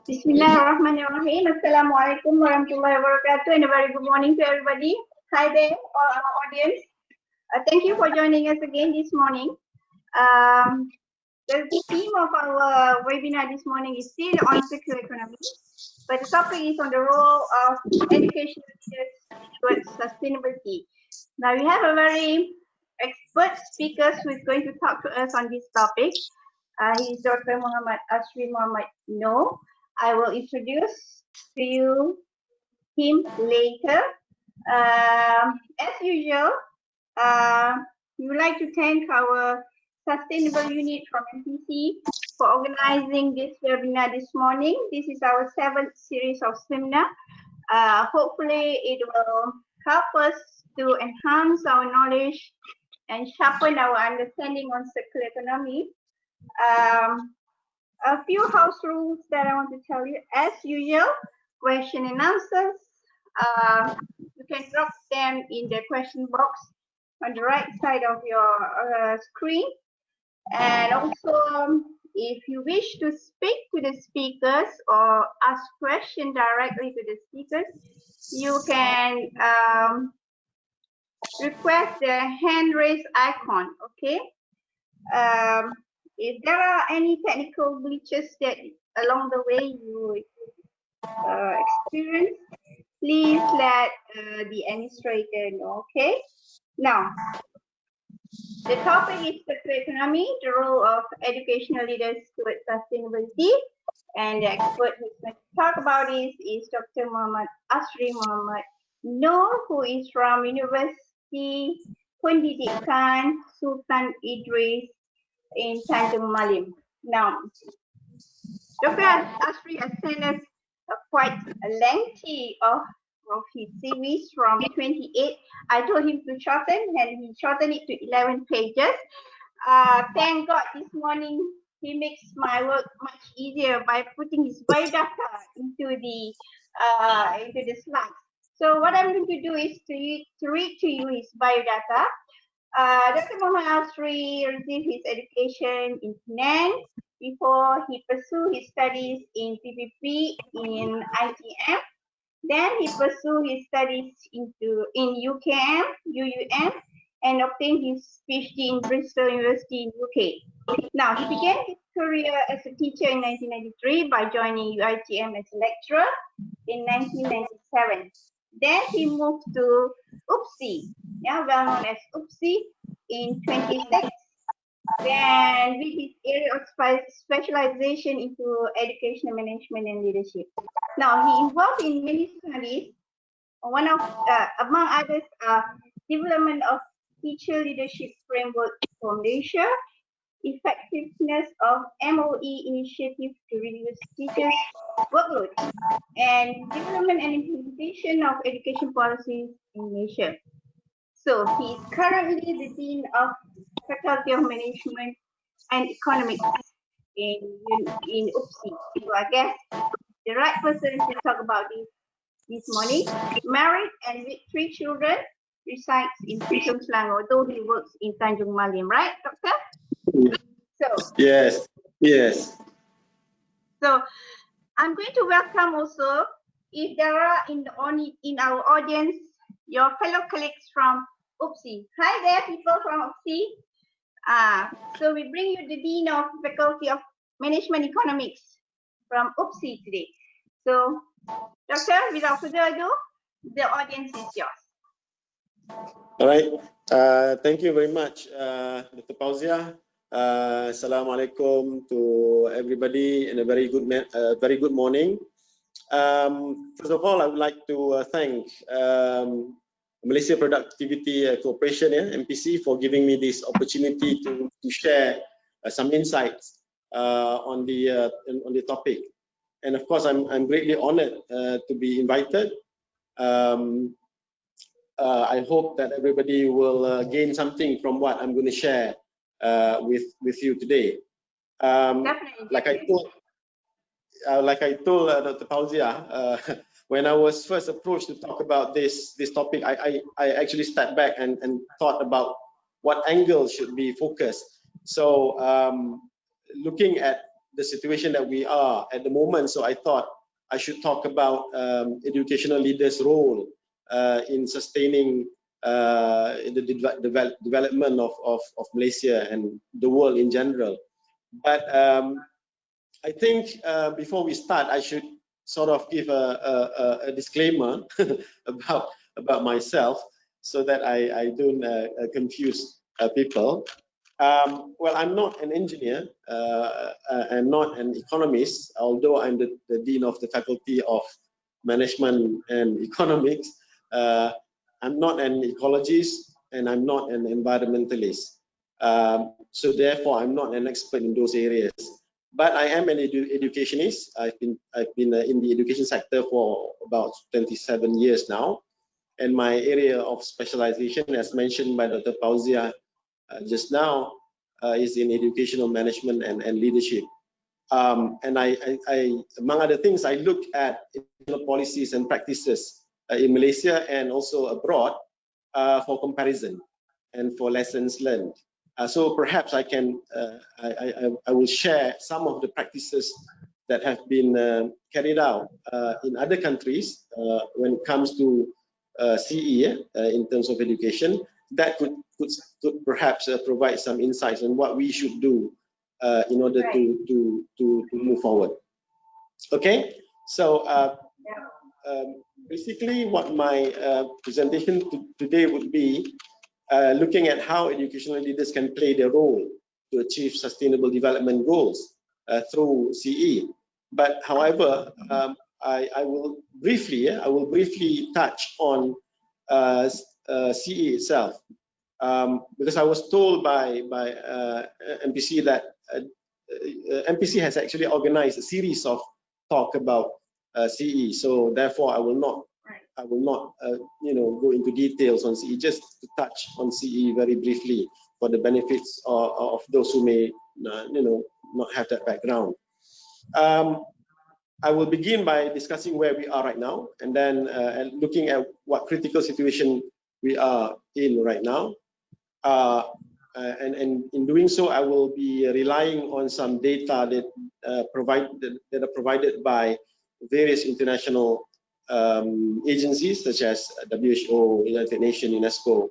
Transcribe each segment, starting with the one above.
Bismillahirrahmanirrahim. Assalamualaikum warahmatullahi wabarakatuh, and a very good morning to everybody. Hi there, all our audience. Thank you for joining us again this morning. The theme of our webinar this morning is still on circular economy, but the topic is on the role of education leaders towards sustainability. Now we have a very expert speaker who is going to talk to us on this topic. He's Dr. Muhammad Asri Muhammad No. I will introduce to you him later. As usual, we would like to thank our sustainable unit from MPC for organizing this webinar this morning. This is our 7th series of seminar. Hopefully it will help us to enhance our knowledge and sharpen our understanding on circular economy. A few house rules that I want to tell you. As usual, question and answers. You can drop them in the question box on the right side of your screen. And also, if you wish to speak to the speakers or ask questions directly to the speakers, you can request the hand raise icon, okay? If there are any technical glitches that along the way you experience, please let the administrator know, okay? Now, the topic is circular economy, the role of educational leaders towards sustainability, and the expert who's going to talk about this is Dr. Muhammad Asri Muhammad No, who is from University Pendidikan Sultan Idris in Tanjung Malim. Now, Dr. Asri has sent us quite a lengthy of his series from 28. I told him to shorten, and he shortened it to 11 pages. Thank God this morning he makes my work much easier by putting his biodata into the slides. So what I'm going to do is to read to you his biodata. Dr. Muhammad Asri received his education in Penang before he pursued his studies in PPP in ITM. Then he pursued his studies in UUM, and obtained his PhD in Bristol University in UK. Now, he began his career as a teacher in 1993 by joining UITM as a lecturer in 1997. Then he moved to UPSI, well known as UPSI, in 2006. Then with his area of specialization into education management and leadership. Now he involved in many studies. One of, among others, development of teacher leadership framework for Malaysia, effectiveness of MOE initiative to reduce teachers' workload, and development and implementation of education policies in Malaysia. So he is currently the Dean of Faculty of Management and Economics in UPSI. So I guess the right person to talk about this morning. Married and with 3 children, resides in Puchong Selangor, though he works in Tanjung Malim, right, Doctor? So yes. So I'm going to welcome also, if there are in our audience, your fellow colleagues from UPSI. Hi there, people from UPSI. So we bring you the Dean of Faculty of Management Economics from UPSI today. So, Doctor, without further ado, the audience is yours. All right. Thank you very much, Dr. Fauzia. Assalamualaikum to everybody, and a very good morning. First of all, I would like to thank Malaysia Productivity Corporation, MPC, for giving me this opportunity to share some insights on the topic. And of course, I'm greatly honored to be invited. I hope that everybody will gain something from what I'm going to share with you today. Like I told Dr. Fauzia, when I was first approached to talk about this topic, I actually stepped back and thought about what angle should be focused. So looking at the situation that we are at the moment. So I thought I should talk about educational leaders' role in sustaining the development of Malaysia and the world in general. But I think before we start, I should sort of give a disclaimer about myself, so that I don't confuse people. Well, I'm not an engineer and not an economist, although I'm the Dean of the Faculty of Management and Economics. I'm not an ecologist, and I'm not an environmentalist. So therefore, I'm not an expert in those areas. But I am an educationist. I've been in the education sector for about 27 years now, and my area of specialization, as mentioned by Dr. Fauzia just now, is in educational management and leadership. And I, among other things, I look at policies and practices in Malaysia and also abroad for comparison and for lessons learned. So perhaps I can, I will share some of the practices that have been carried out in other countries when it comes to CE in terms of education, that could perhaps provide some insights on what we should do in order to move forward. Okay, so basically what my presentation today would be looking at how educational leaders can play their role to achieve sustainable development goals through CE. But however, I will briefly touch on CE itself, because I was told by MPC that MPC has actually organized a series of talk about CE. So therefore, I will not go into details on CE, just to touch on CE very briefly for the benefits of those who may not have that background. I will begin by discussing where we are right now, and then looking at what critical situation we are in right now. And in doing so, I will be relying on some data that are provided by various international agencies such as WHO, United Nations, UNESCO.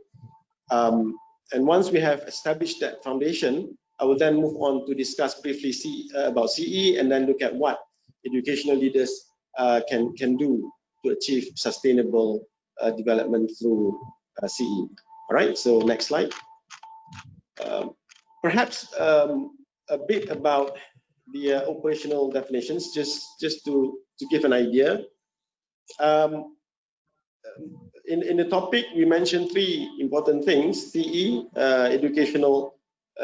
And once we have established that foundation, I will then move on to discuss briefly about CE, and then look at what educational leaders can do to achieve sustainable development through CE. All right, so next slide. Perhaps a bit about the operational definitions, just to give an idea. In the topic, we mentioned three important things: CE, educational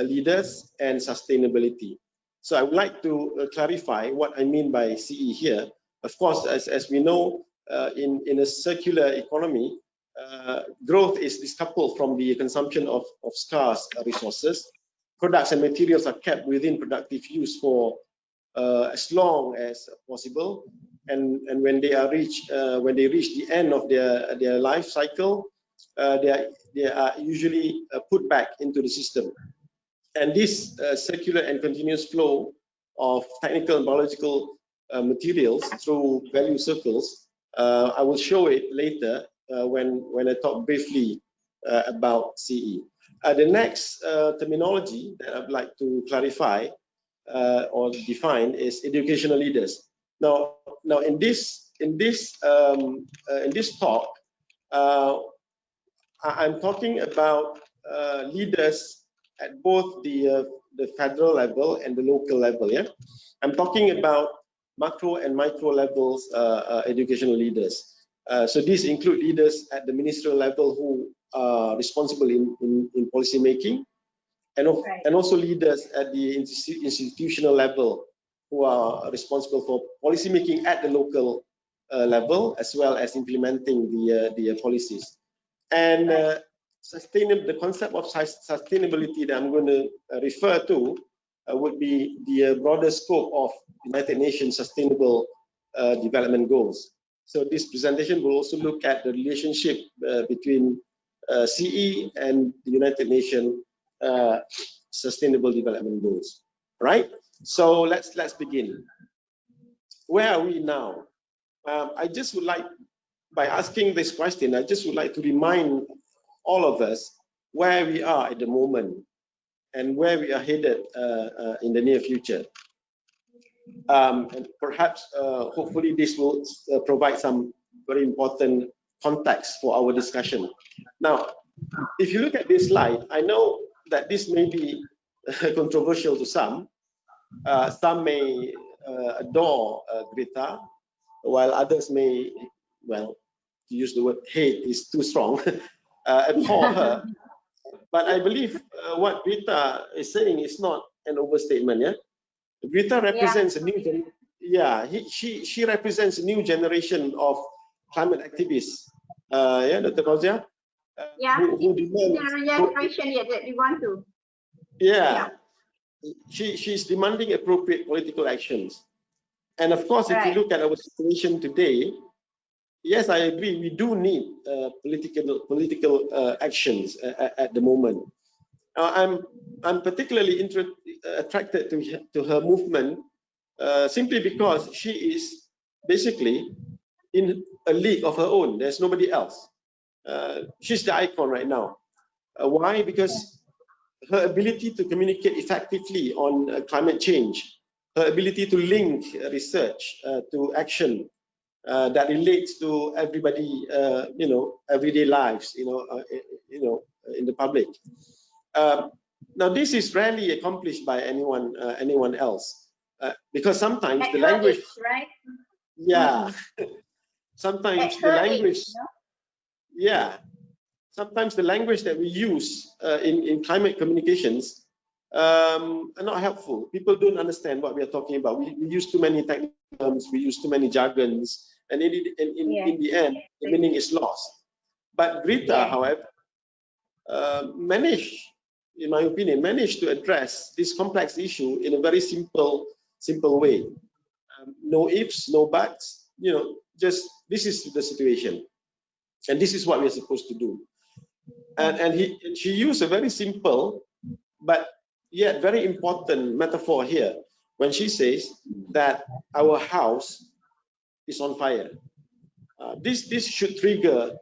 leaders, and sustainability. So I would like to clarify what I mean by CE here. Of course, as we know, in a circular economy, growth is decoupled from the consumption of scarce resources. Products and materials are kept within productive use for as long as possible, and when they reach the end of their life cycle, they are usually put back into the system. And this circular and continuous flow of technical and biological materials through value circles, I will show it later when I talk briefly about CE. The next terminology that I'd like to clarify or define is educational leaders. Now in this talk, I'm talking about leaders at both the federal level and the local level. Yeah, I'm talking about macro and micro levels educational leaders. So these include leaders at the ministerial level who are responsible in policy making, and also leaders at the institutional level who are responsible for policy making at the local level, as well as implementing the policies. And the concept of sustainability that I'm going to refer to would be the broader scope of United Nations Sustainable Development Goals. So this presentation will also look at the relationship between CE and the United Nations Sustainable Development Goals. right? So let's begin. Where are we now? I just would like, by asking this question, I just would like to remind all of us where we are at the moment and where we are headed in the near future. And perhaps, hopefully, this will provide some very important context for our discussion. Now, if you look at this slide, I know that this may be controversial to some. Some may adore Greta, while others may, well, to use the word hate is too strong, abhor her. But I believe what Greta is saying is not an overstatement. Yeah, Greta represents a new she represents a new generation of climate activists. Yeah, Dr. Fauzia, who demands. Generation that we want to. Yeah, she's demanding appropriate political actions. And of course, if you look at our situation today, yes, I agree. We do need political actions at the moment. I'm particularly attracted to her movement simply because she is basically in a league of her own. There's nobody else. She's the icon right now. Why? Because her ability to communicate effectively on climate change, her ability to link research to action that relates to everybody, everyday lives, in the public. Now, this is rarely accomplished by anyone else, because sometimes the language, right? Yeah, sometimes the language, sometimes the language that we use in climate communications are not helpful. People don't understand what we are talking about. We use too many technical terms, we use too many jargons, and in the end, the meaning is lost. But Greta, however, managed, in my opinion, to address this complex issue in a very simple way. No ifs, no buts. Just this is the situation, and this is what we're supposed to do. And she used a very simple but yet very important metaphor here when she says that our house is on fire. This should trigger,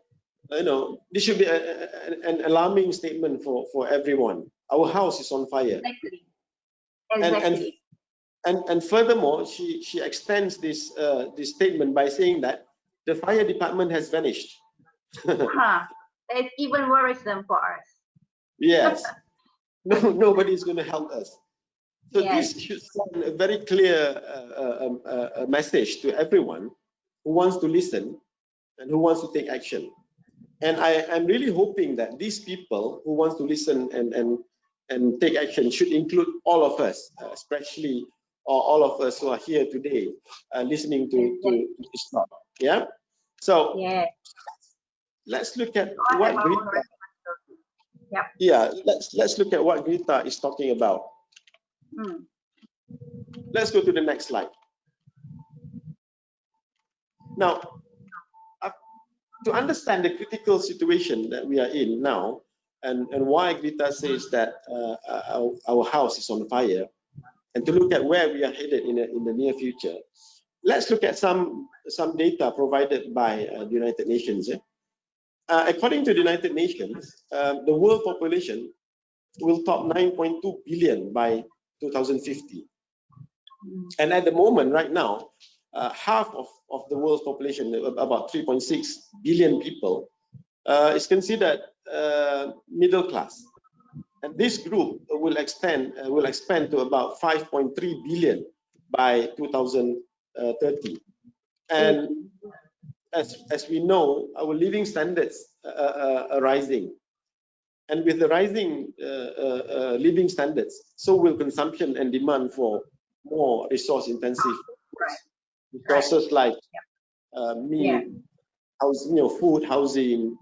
this should be an alarming statement for everyone. Our house is on fire. Exactly. And furthermore, she extends this statement by saying that the fire department has vanished. It's even worrisome for us. Yes. Nobody's going to help us. So this should send a very clear message to everyone who wants to listen and who wants to take action. And I'm really hoping that these people who want to listen and take action should include all of us, especially all of us who are here today listening to this talk. Yeah. So let's look at what Greta. Yeah, let's look at what Greta is talking about. Let's go to the next slide. Now, to understand the critical situation that we are in now, and why Greta says that our house is on fire, and to look at where we are headed in the near future, let's look at some data provided by the United Nations. According to the United Nations, the world population will top 9.2 billion by 2050. And at the moment, right now, half of the world's population, about 3.6 billion people, is considered middle class. And this group will expand to about 5.3 billion by 2030. And as we know, our living standards are rising. And with the rising living standards, so will consumption and demand for more resource-intensive resources like meat, housing, food, housing,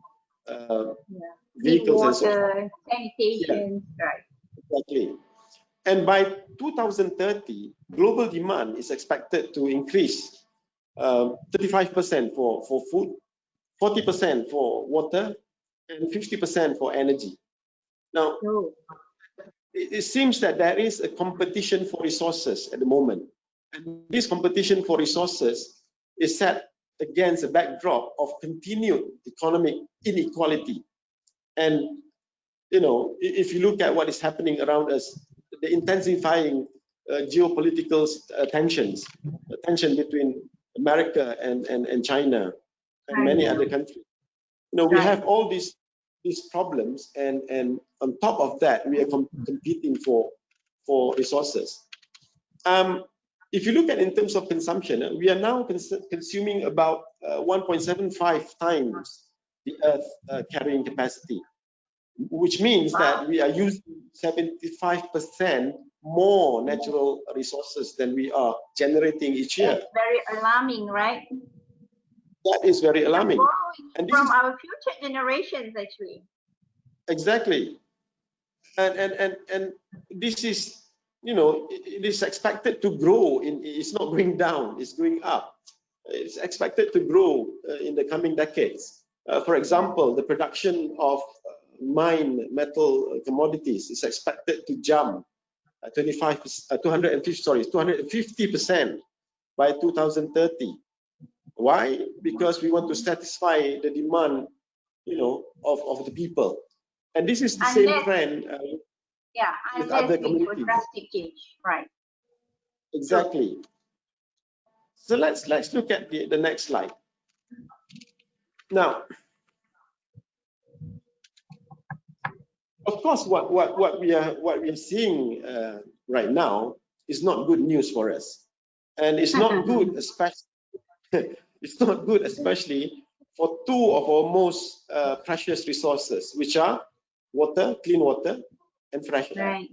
vehicles, water, and so forth. Sanitation, Exactly. And by 2030, global demand is expected to increase 35% for food, 40% for water, and 50% for energy. Now, it seems that there is a competition for resources at the moment. And this competition for resources is set against a backdrop of continued economic inequality. And, you know, if you look at what is happening around us, the intensifying geopolitical tensions, the tension between America and China and many other countries. You know, we have all these problems, and on top of that, we are competing for resources. If you look at in terms of consumption, we are now consuming about 1.75 times the Earth carrying capacity, which means that we are using 75% more natural resources than we are generating each year. It's very alarming, right? That is very alarming. And from our future generations, actually. Exactly. And this is, you know, it is expected to grow. It's not going down, it's going up. It's expected to grow in the coming decades. For example, the production of mined metal commodities is expected to jump 250% by 2030. Why? Because we want to satisfy the demand, you know, of the people. And this is the same trend with other communities. Drastic change, right? Exactly. So let's look at the next slide. Now, of course, what we are seeing right now is not good news for us, and it's not good, especially it's not good, especially for two of our most precious resources, which are water, clean water, and fresh air. Right.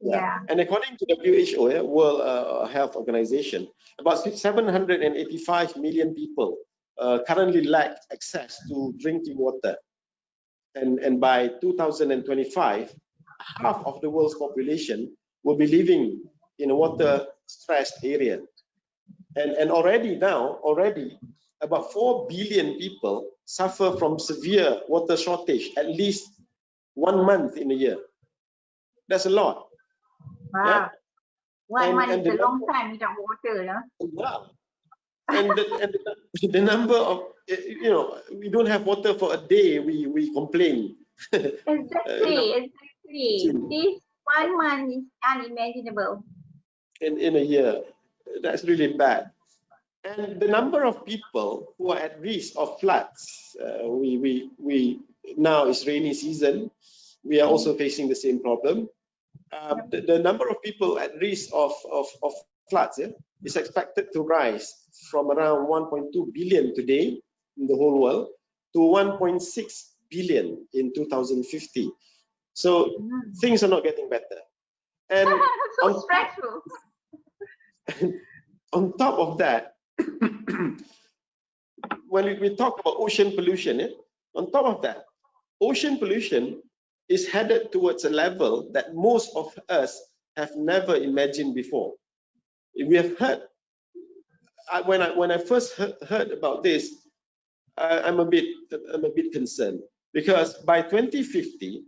Yeah. And according to WHO, World Health Organization, about 785 million people currently lack access to drinking water. And by 2025, half of the world's population will be living in a water-stressed area. And already about 4 billion people suffer from severe water shortage at least 1 month in a year. That's a lot. Wow. Yeah? 1 month is a long time without water. Yeah? Wow. And the number of, you know, we don't have water for a day, we complain. Exactly. This 1 month is unimaginable. In a year, that's really bad. And the number of people who are at risk of floods, we now is rainy season. We are also facing the same problem. The number of people at risk of floods is expected to rise from around 1.2 billion today in the whole world to 1.6 billion in 2050. So things are not getting better. And so stressful. On top of that, when we talk about ocean pollution, on top of that, ocean pollution is headed towards a level that most of us have never imagined before. We have heard, when I first heard about this, I'm a bit concerned, because by 2050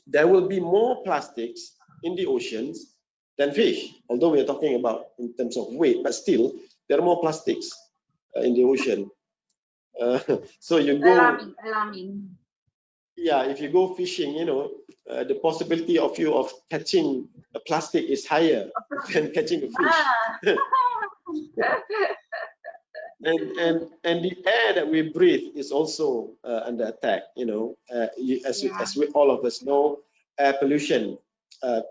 there will be more plastics in the oceans than fish. Although we are talking about in terms of weight, but still there are more plastics in the ocean. So you go alarming. Yeah, if you go fishing, you know, the possibility of catching a plastic is higher than catching a fish. and the air that we breathe is also under attack. You know, as all of us know, air pollution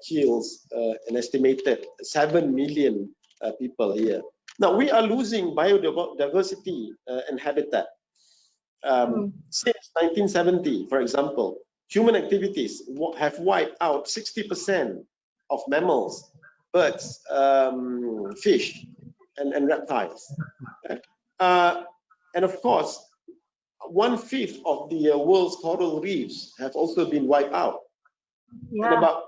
kills an estimated 7 million people a year. Now we are losing biodiversity and habitat. Since 1970, for example, human activities have wiped out 60% of mammals, birds, fish, and reptiles. And of course, 1/5 of the world's coral reefs have also been wiped out. And about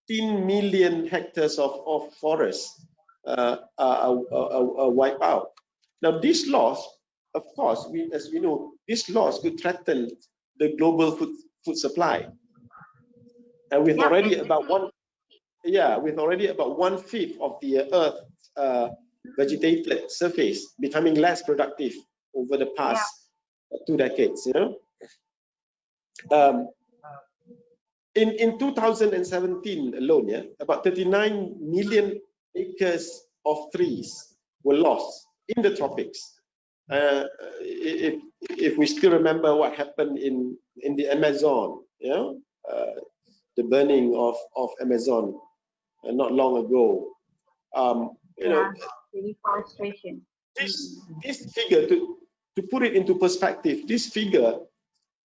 15 million hectares of forests are wiped out. Now, this loss, of course, as we know, this loss could threaten the global food supply. and with already about with already about 1/5 of the Earth's vegetated surface becoming less productive over the past 2 decades. In 2017 alone, about 39 million acres of trees were lost in the tropics. If we still remember what happened in the Amazon, the burning of Amazon not long ago. Deforestation. This figure, to put it into perspective, this figure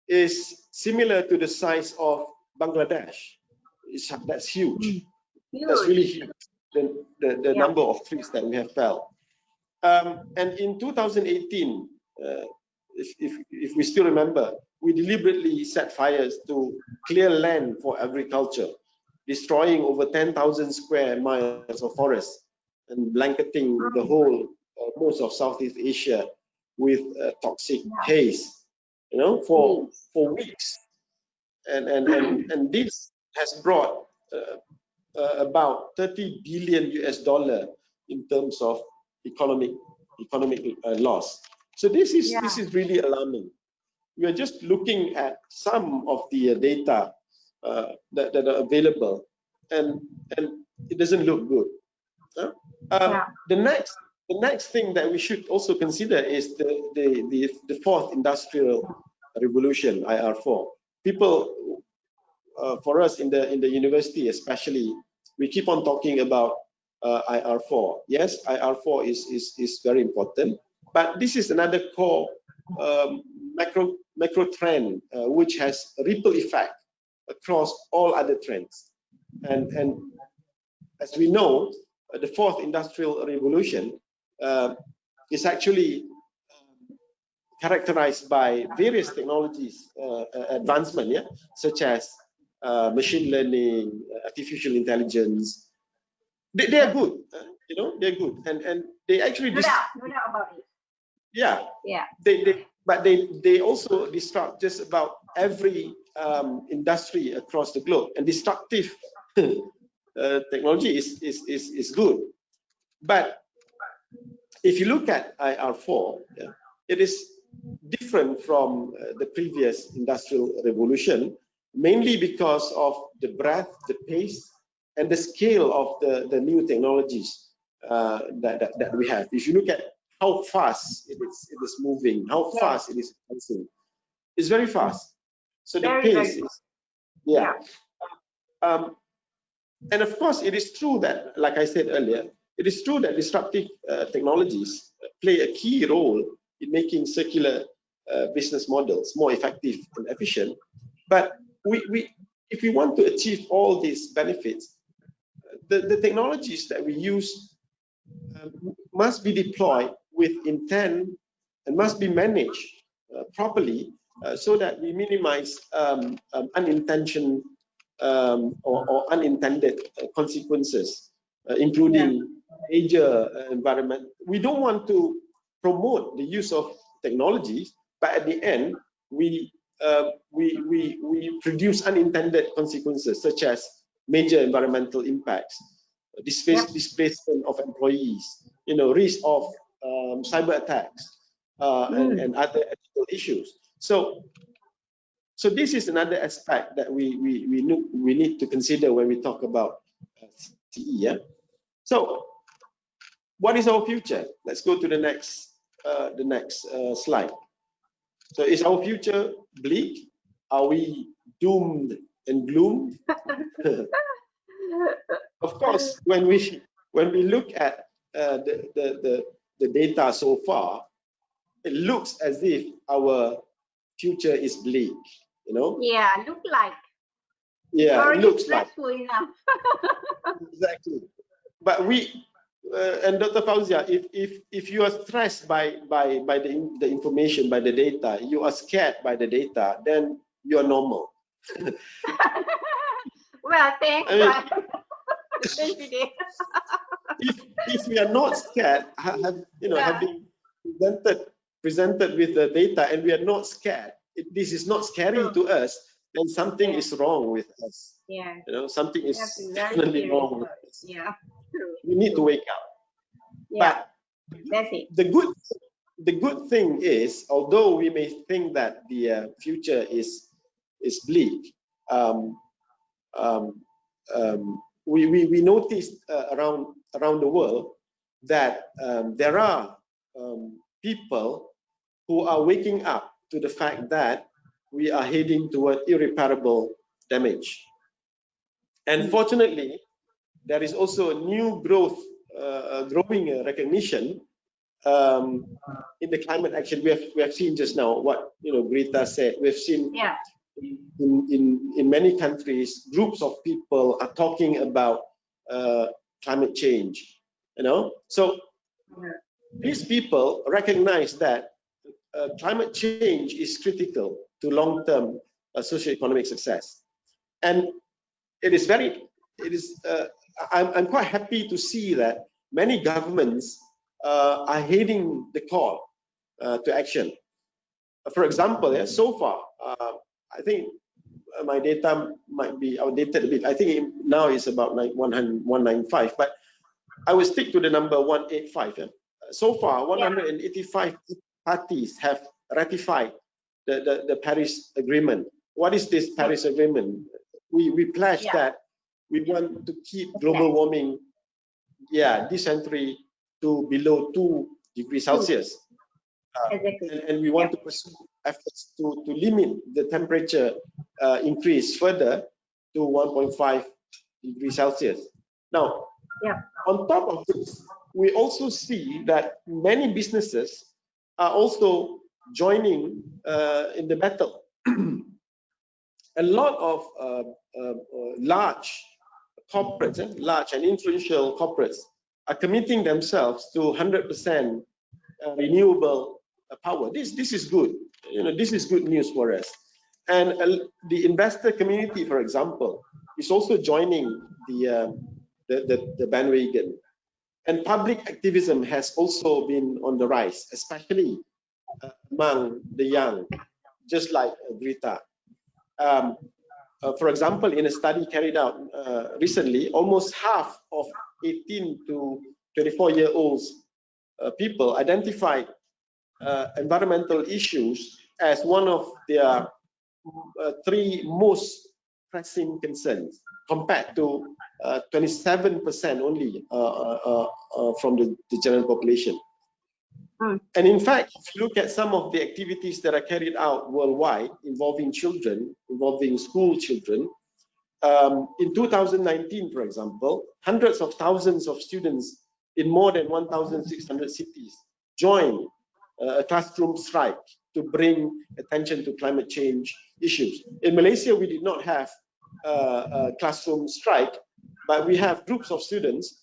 is similar to the size of Bangladesh. That's huge. That's really huge. The number of trees that we have felled. And in 2018, if we still remember, we deliberately set fires to clear land for agriculture, destroying over 10,000 square miles of forest and blanketing the whole most of Southeast Asia with toxic haze, for weeks. And this has brought about $30 billion in terms of economic loss. So this is really alarming. We are just looking at some of the data that are available, and it doesn't look good. The next thing that we should also consider is the fourth industrial revolution, IR4. People, for us in the university especially, we keep on talking about IR4. Yes, IR4 is very important, but this is another core macro trend which has a ripple effect across all other trends. And as we know, the fourth industrial revolution is actually characterized by various technologies advancement, such as machine learning, artificial intelligence. They are good, they're good, and they actually no doubt about it. But they also disrupt just about every industry across the globe. And destructive technology is good, but if you look at IR4, it is different from the previous industrial revolution, mainly because of the breadth, the pace, and the scale of the new technologies that we have. If you look at how fast it is moving, how fast it is advancing, it's very fast. So the pace is, and of course, it is true that, like I said earlier, it is true that disruptive technologies play a key role in making circular business models more effective and efficient. But if we want to achieve all these benefits, the technologies that we use must be deployed with intent and must be managed properly so that we minimize unintentional or unintended consequences, including major environment. We don't want to promote the use of technologies, but at the end, we produce unintended consequences such as major environmental impacts, displacement of employees, risk of cyber attacks, and other ethical issues. So this is another aspect that we need to consider when we talk about CE. So what is our future? Let's go to the next slide. So is our future bleak? Are we doomed and gloomed? Of course, when we look at the data so far, it looks as if our future is bleak. Yeah, look like. Yeah, it looks like. Enough. Exactly. But and Dr. Fauzia, if you are stressed by the information, by the data, you are scared by the data, then you are normal. Well, thanks. If we are not scared, having presented with the data, and we are not scared, this is not scary to us, then something is wrong with us. Yeah. You know, something is Have to be very definitely serious wrong with about it. us. Yeah. True. We need to wake up. Yeah. But That's it. the good thing is, although we may think that the future is bleak, we noticed around the world that there are people who are waking up to the fact that we are heading toward irreparable damage. And fortunately, there is also a new growing recognition in the climate action. We have seen just now what Greta said. We've seen in many countries, groups of people are talking about climate change. So these people recognize that climate change is critical to long-term socio-economic success, and I'm quite happy to see that many governments are heeding the call to action. For example, so far, I think my data might be outdated a bit. I think now it's about like 195, but I will stick to the number 185. So far, 185 parties have ratified the Paris Agreement. What is this Paris Agreement? We pledged that we want to keep global warming, this century to below 2 degrees Celsius. And we want to pursue efforts to limit the temperature increase further to 1.5 degrees Celsius. Now, on top of this, we also see that many businesses are also joining in the battle. A lot of large corporates, large and influential corporates, are committing themselves to 100% renewable power. This is good. This is good news for us. And the investor community, for example, is also joining the bandwagon. And public activism has also been on the rise, especially among the young, just like Greta. For example, in a study carried out recently, almost half of 18 to 24-year-olds people identified environmental issues as one of their 3 most pressing concerns, compared to 27% only from the general population. And in fact, if you look at some of the activities that are carried out worldwide involving children, involving school children, in 2019, for example, hundreds of thousands of students in more than 1,600 cities joined a classroom strike to bring attention to climate change issues. In Malaysia, we did not have a classroom strike, but we have groups of students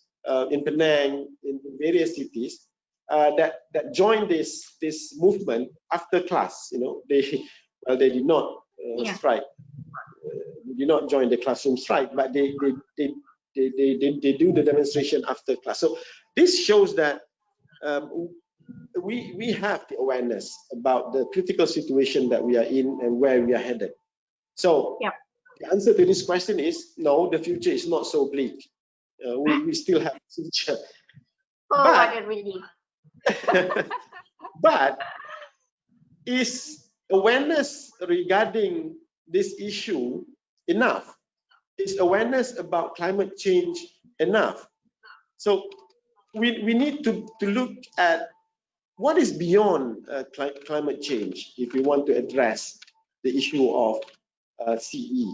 in Penang, in various cities, that joined this movement after class. They did not strike. They did not join the classroom strike, but they do the demonstration after class. So this shows that we have the awareness about the critical situation that we are in and where we are headed. So the answer to this question is no, the future is not so bleak. We still have a future. What a relief. But is awareness regarding this issue enough? Is awareness about climate change enough? So we need to look at what is beyond climate change if we want to address the issue of CE.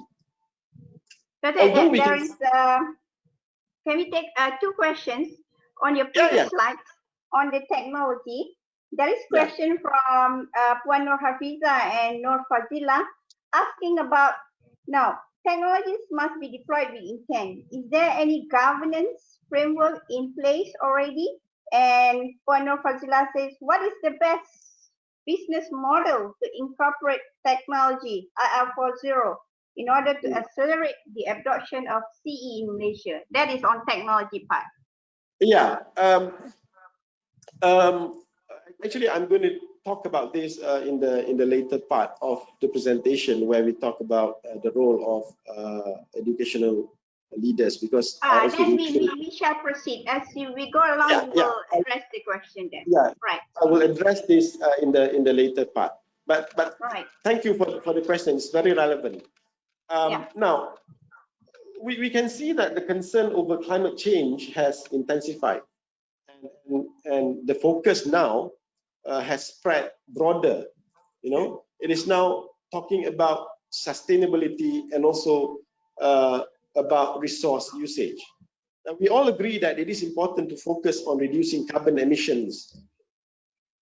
But can we take 2 questions on your previous slides on the technology? There is a question from Puan Nur Hafiza and Nur Fazila asking about, now, technologies must be deployed with intent. Is there any governance framework in place already? And Puan Nur Fazila says, what is the best business model to incorporate technology, IR40, in order to accelerate the adoption of CE in Malaysia? That is on technology part. Yeah. Actually, I'm going to talk about this in the later part of the presentation, where we talk about the role of educational leaders, because then we shall proceed as we go along. Yeah, we will address the question then. Yeah, right. I will address this in the later part. But Right. thank you for the question. It's very relevant. Yeah. Now, we can see that the concern over climate change has intensified, and the focus now has spread broader. You know, it is now talking about sustainability and also about resource usage. Now, we all agree that it is important to focus on reducing carbon emissions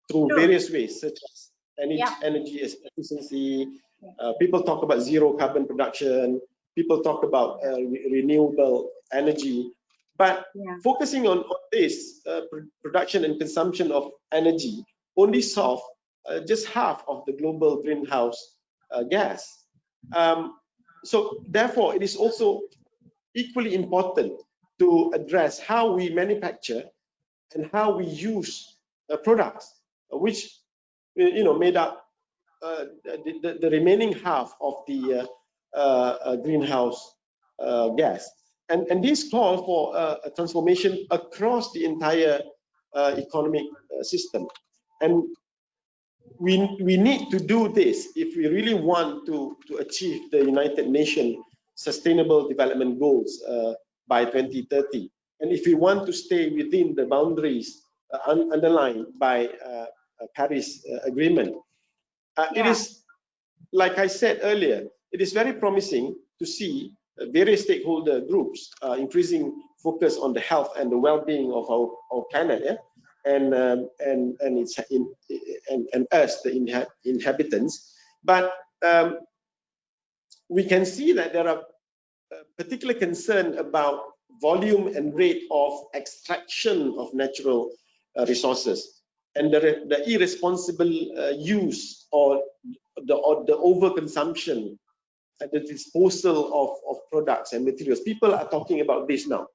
through various ways, such as energy efficiency. People talk about zero carbon production. People talk about renewable energy. But focusing on this production and consumption of energy only solve just half of the global greenhouse gas. So therefore, it is also equally important to address how we manufacture and how we use products, which made up the remaining half of the greenhouse gas. And this calls for a transformation across the entire economic system. And we need to do this if we really want to achieve the United Nations Sustainable Development Goals by 2030. And if we want to stay within the boundaries underlined by Paris Agreement. It is, like I said earlier, it is very promising to see various stakeholder groups increasing focus on the health and the well-being of our planet, and it's and us, the inhabitants. But we can see that there are particular concern about volume and rate of extraction of natural resources, and the irresponsible use or the overconsumption and the disposal of products and materials. People are talking about this now,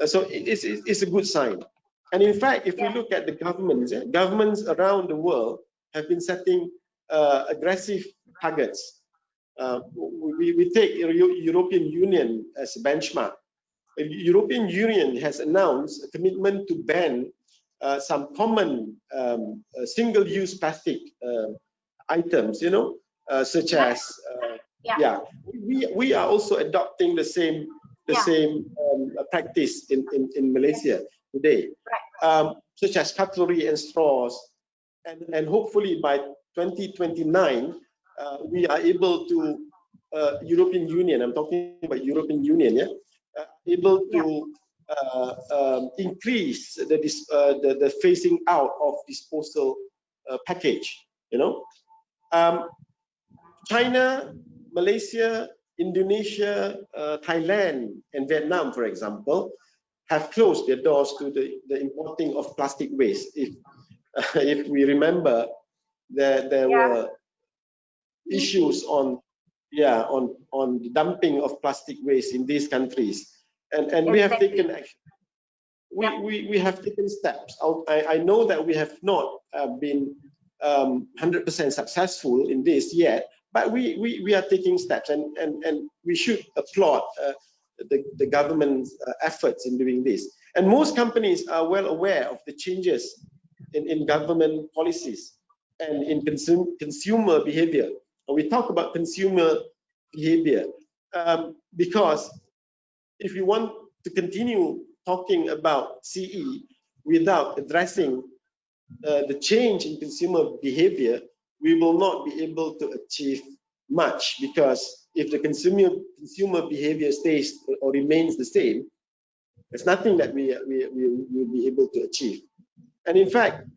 so it's a good sign. And in fact, if we look at the governments around the world have been setting aggressive targets. We take European Union as a benchmark. The European Union has announced a commitment to ban some common single-use plastic items, such as we are also adopting the same practice in Malaysia today, such as cutlery and straws, and hopefully by 2029 we are able to European Union. I'm talking about European Union, able to increase the phasing out of disposal package. China, Malaysia, Indonesia, Thailand, and Vietnam, for example, have closed their doors to the importing of plastic waste. If we remember, there were issues on the dumping of plastic waste in these countries, and we have taken action. We have taken steps. I know that we have not been 100% successful in this yet, but we are taking steps, and we should applaud the government's efforts in doing this. And most companies are well aware of the changes in government policies and in consumer behavior. We talk about consumer behavior because if you want to continue talking about CE without addressing the change in consumer behavior, we will not be able to achieve much, because if the consumer behavior stays or remains the same, there's nothing that we will be able to achieve. And in fact,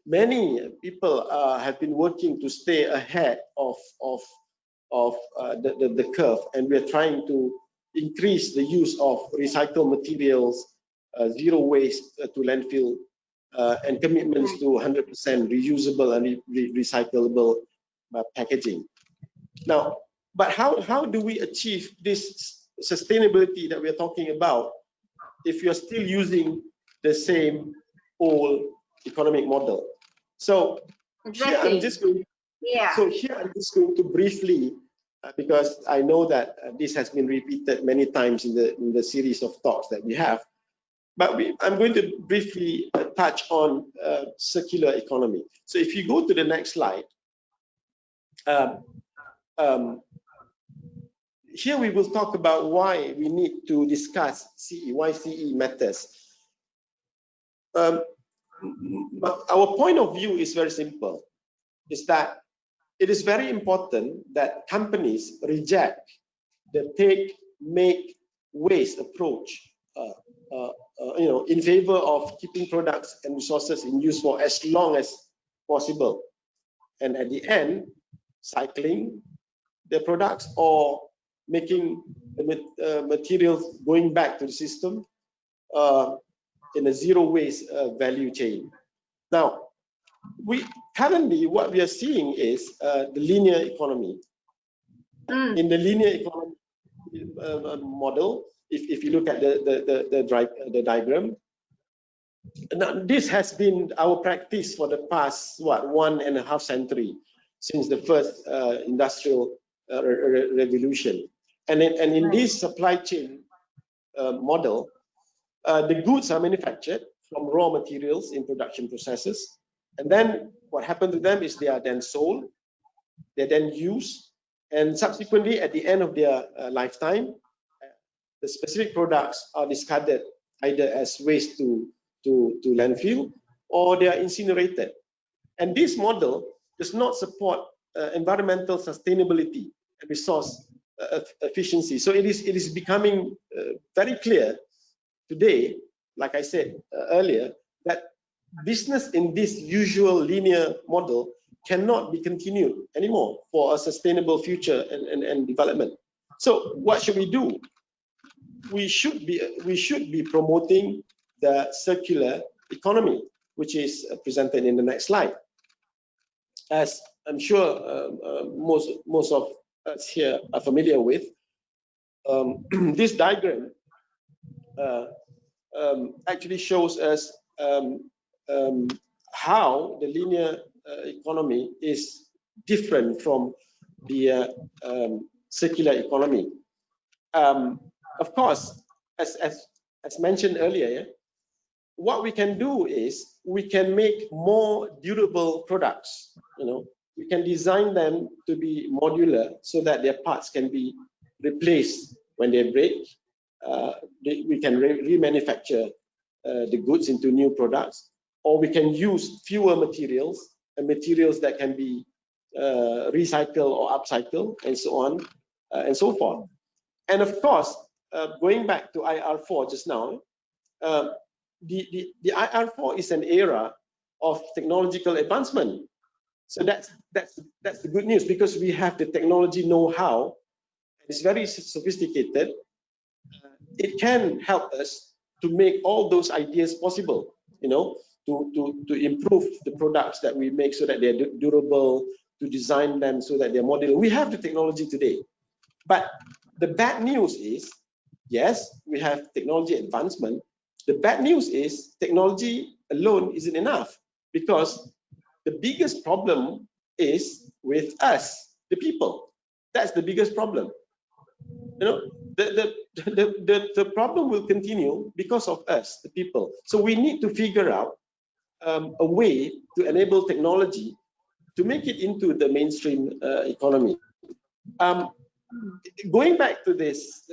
many people have been working to stay ahead of the curve, and we're trying to increase the use of recycled materials, zero waste to landfill, and commitments to 100% reusable and recyclable packaging. Now, but how do we achieve this sustainability that we're talking about if you're still using the same old economic model. So here I'm just going. Yeah. So here I'm just going to briefly, because I know that this has been repeated many times in the series of talks that we have. But I'm going to briefly touch on circular economy. So if you go to the next slide, here we will talk about why we need to discuss CE, why CE matters. But our point of view is very simple, is that it is very important that companies reject the take, make, waste approach, in favor of keeping products and resources in use for as long as possible, and at the end, cycling the products or making the materials going back to the system in a zero waste value chain. Now, currently what we are seeing is the linear economy. In the linear economy model, if you look at the diagram, now this has been our practice for the past 1.5 century, since the first industrial revolution. And in this supply chain model, the goods are manufactured from raw materials in production processes, and then what happened to them is they are then sold, they're then used, and subsequently at the end of their lifetime, the specific products are discarded either as waste to landfill, or they are incinerated. And this model does not support environmental sustainability and resource efficiency. So it is becoming very clear today, like I said earlier, that business in this usual linear model cannot be continued anymore for a sustainable future and development. So what should we do? We should be promoting the circular economy, which is presented in the next slide. As I'm sure most of us here are familiar with, this diagram actually shows us how the linear economy is different from the circular economy. Of course, as mentioned earlier, what we can do is we can make more durable products. We can design them to be modular so that their parts can be replaced when they break. We can remanufacture the goods into new products, or we can use fewer materials and materials that can be recycled or upcycled, and so on and so forth. And of course, going back to IR4 just now, the IR4 is an era of technological advancement. So that's the good news, because we have the technology know-how. It's very sophisticated. It can help us to make all those ideas possible, to improve the products that we make so that they're durable, to design them so that they're modular. We have the technology today. But the bad news is, yes, we have technology advancement. The bad news is technology alone isn't enough, because the biggest problem is with us, the people. That's the biggest problem. The problem will continue because of us, the people. So we need to figure out a way to enable technology to make it into the mainstream economy. Going back to this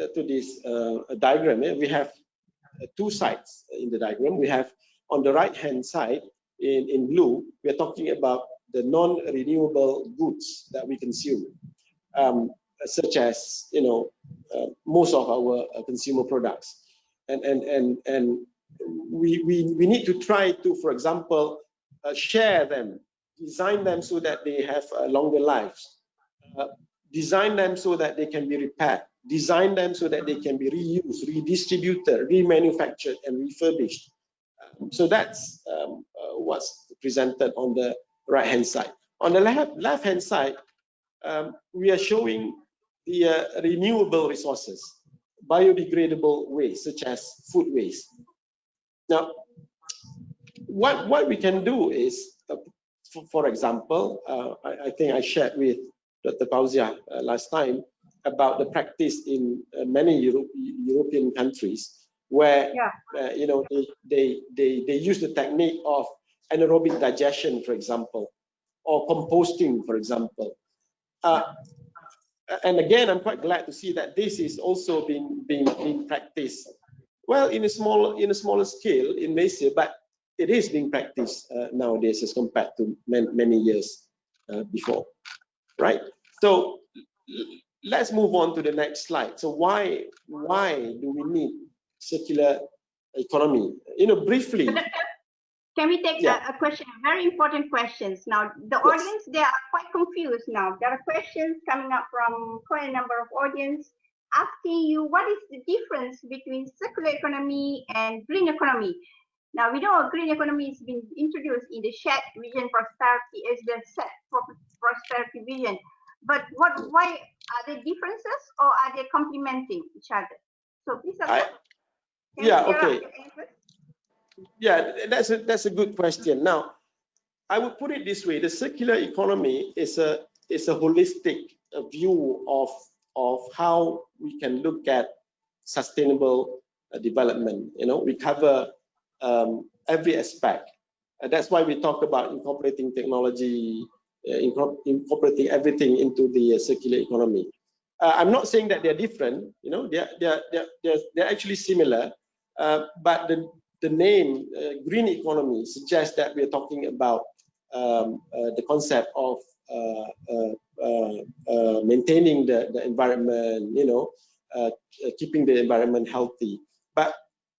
diagram, we have two sides in the diagram. We have on the right-hand side in blue, we are talking about the non-renewable goods that we consume, such as most of our consumer products, and we need to try to, for example, share them, design them so that they have longer lives, design them so that they can be repaired, design them so that they can be reused, redistributed, remanufactured, and refurbished. So that's what's presented on the right-hand side. On the left-hand side, we are showing the renewable resources, biodegradable waste, such as food waste. Now, what we can do is, for example, I think I shared with Dr. Pauzia last time about the practice in many European countries where you know, they use the technique of anaerobic digestion, for example, or composting, for example. And again, I'm quite glad to see that this is also being practiced. Well, in a smaller scale in Malaysia, but it is being practiced nowadays as compared to many years before, right? So let's move on to the next slide. So why do we need circular economy? You know, briefly. Can we take a question, very important questions? Now, the audience, they are quite confused now. There are questions coming up from quite a number of audience asking you, what is the difference between circular economy and green economy? Now, we know green economy has been introduced in the shared vision prosperity as the set prosperity vision. But why are there differences, or are they complementing each other? So please, okay. Yeah, that's a good question. Now, I would put it this way: the circular economy is a holistic view of how we can look at sustainable development. You know, we cover every aspect. That's why we talk about incorporating technology, incorporating everything into the circular economy. I'm not saying that they're different. You know, they're actually similar, but the name green economy suggests that we're talking about the concept of maintaining the environment, you know, keeping the environment healthy. But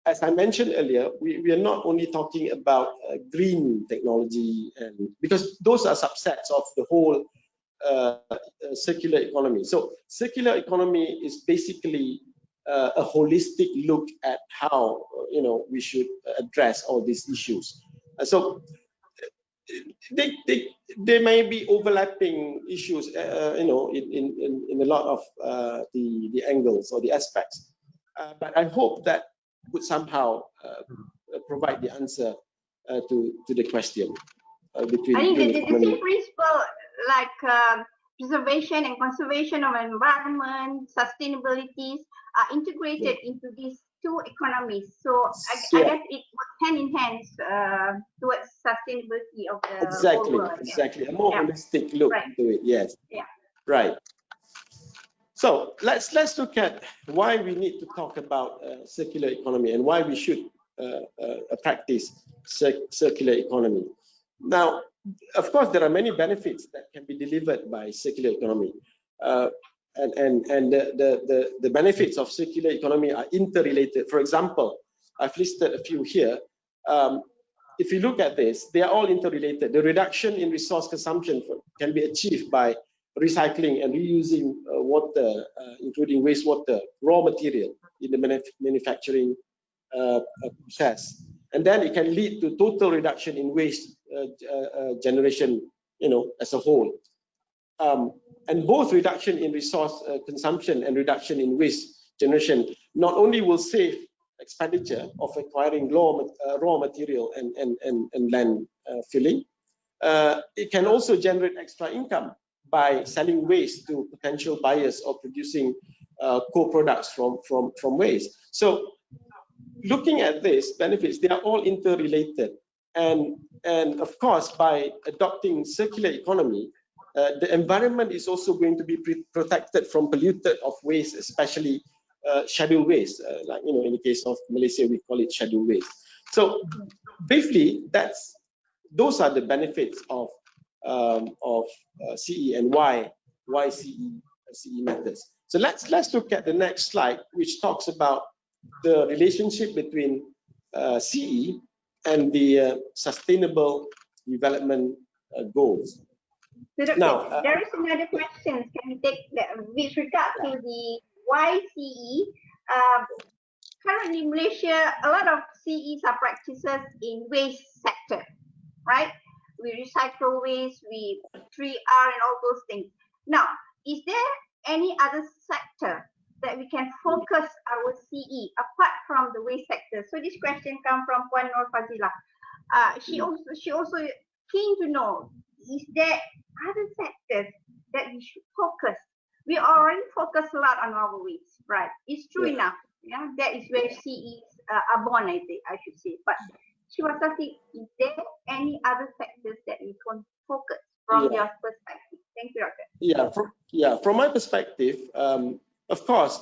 as I mentioned earlier, we are not only talking about green technology, and because those are subsets of the whole circular economy. So circular economy is basically a holistic look at how, you know, we should address all these issues. So they may be overlapping issues, you know, in a lot of the angles or the aspects. But I hope that would somehow provide the answer to the question between. I think the same principle, like preservation and conservation of environment, sustainability, are integrated into these two economies. So I guess it works hand in hand towards sustainability of the whole world. Exactly. A more holistic look into it. Yes. Yeah. Right. So let's look at why we need to talk about circular economy and why we should practice circular economy. Now, of course, there are many benefits that can be delivered by circular economy, and the benefits of circular economy are interrelated. For example, I've listed a few here. If you look at this, they are all interrelated. The reduction in resource consumption can be achieved by recycling and reusing water, including wastewater, raw material in the manufacturing process. And then it can lead to total reduction in waste generation, you know, as a whole. And both reduction in resource consumption and reduction in waste generation not only will save expenditure of acquiring raw material and land filling, it can also generate extra income by selling waste to potential buyers or producing co-products from waste. So looking at these benefits, they are all interrelated. And of course, by adopting circular economy, the environment is also going to be protected from polluted of waste, especially scheduled waste. Like, you know, in the case of Malaysia, we call it scheduled waste. So briefly, those are the benefits of CE and why CE matters. So let's look at the next slide, which talks about the relationship between CE and the sustainable development goals. So now, there is another question. Can we take with regard to the why CE? Currently, in Malaysia, a lot of CEs are practices in waste sector, right? We recycle waste, we 3R and all those things. Now, is there any other sector that we can focus our CE apart from the waste sector? So this question comes from Puan Nur Fazila. she also keen to know, is there other sectors that we should focus? We already focus a lot on our waste, right? It's true enough. Yeah, that is where CEs are born, I think I should say. But she was asking, is there any other sectors that we can focus from your perspective? Thank you, Doctor. From my perspective, of course,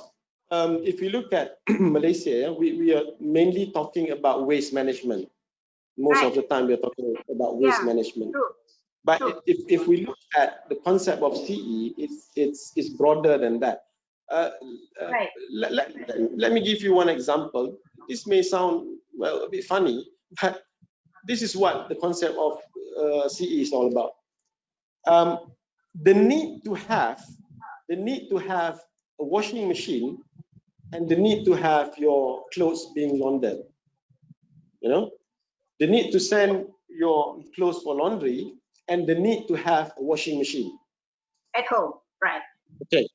if you look at Malaysia, we are mainly talking about waste management. Most of the time, we are talking about waste management. True. But if we look at the concept of CE, it's broader than that. Let me give you one example. This may sound, well, a bit funny, but this is what the concept of CE is all about. The need to have a washing machine and the need to have your clothes being laundered. You know, the need to send your clothes for laundry and the need to have a washing machine at home, right? Okay.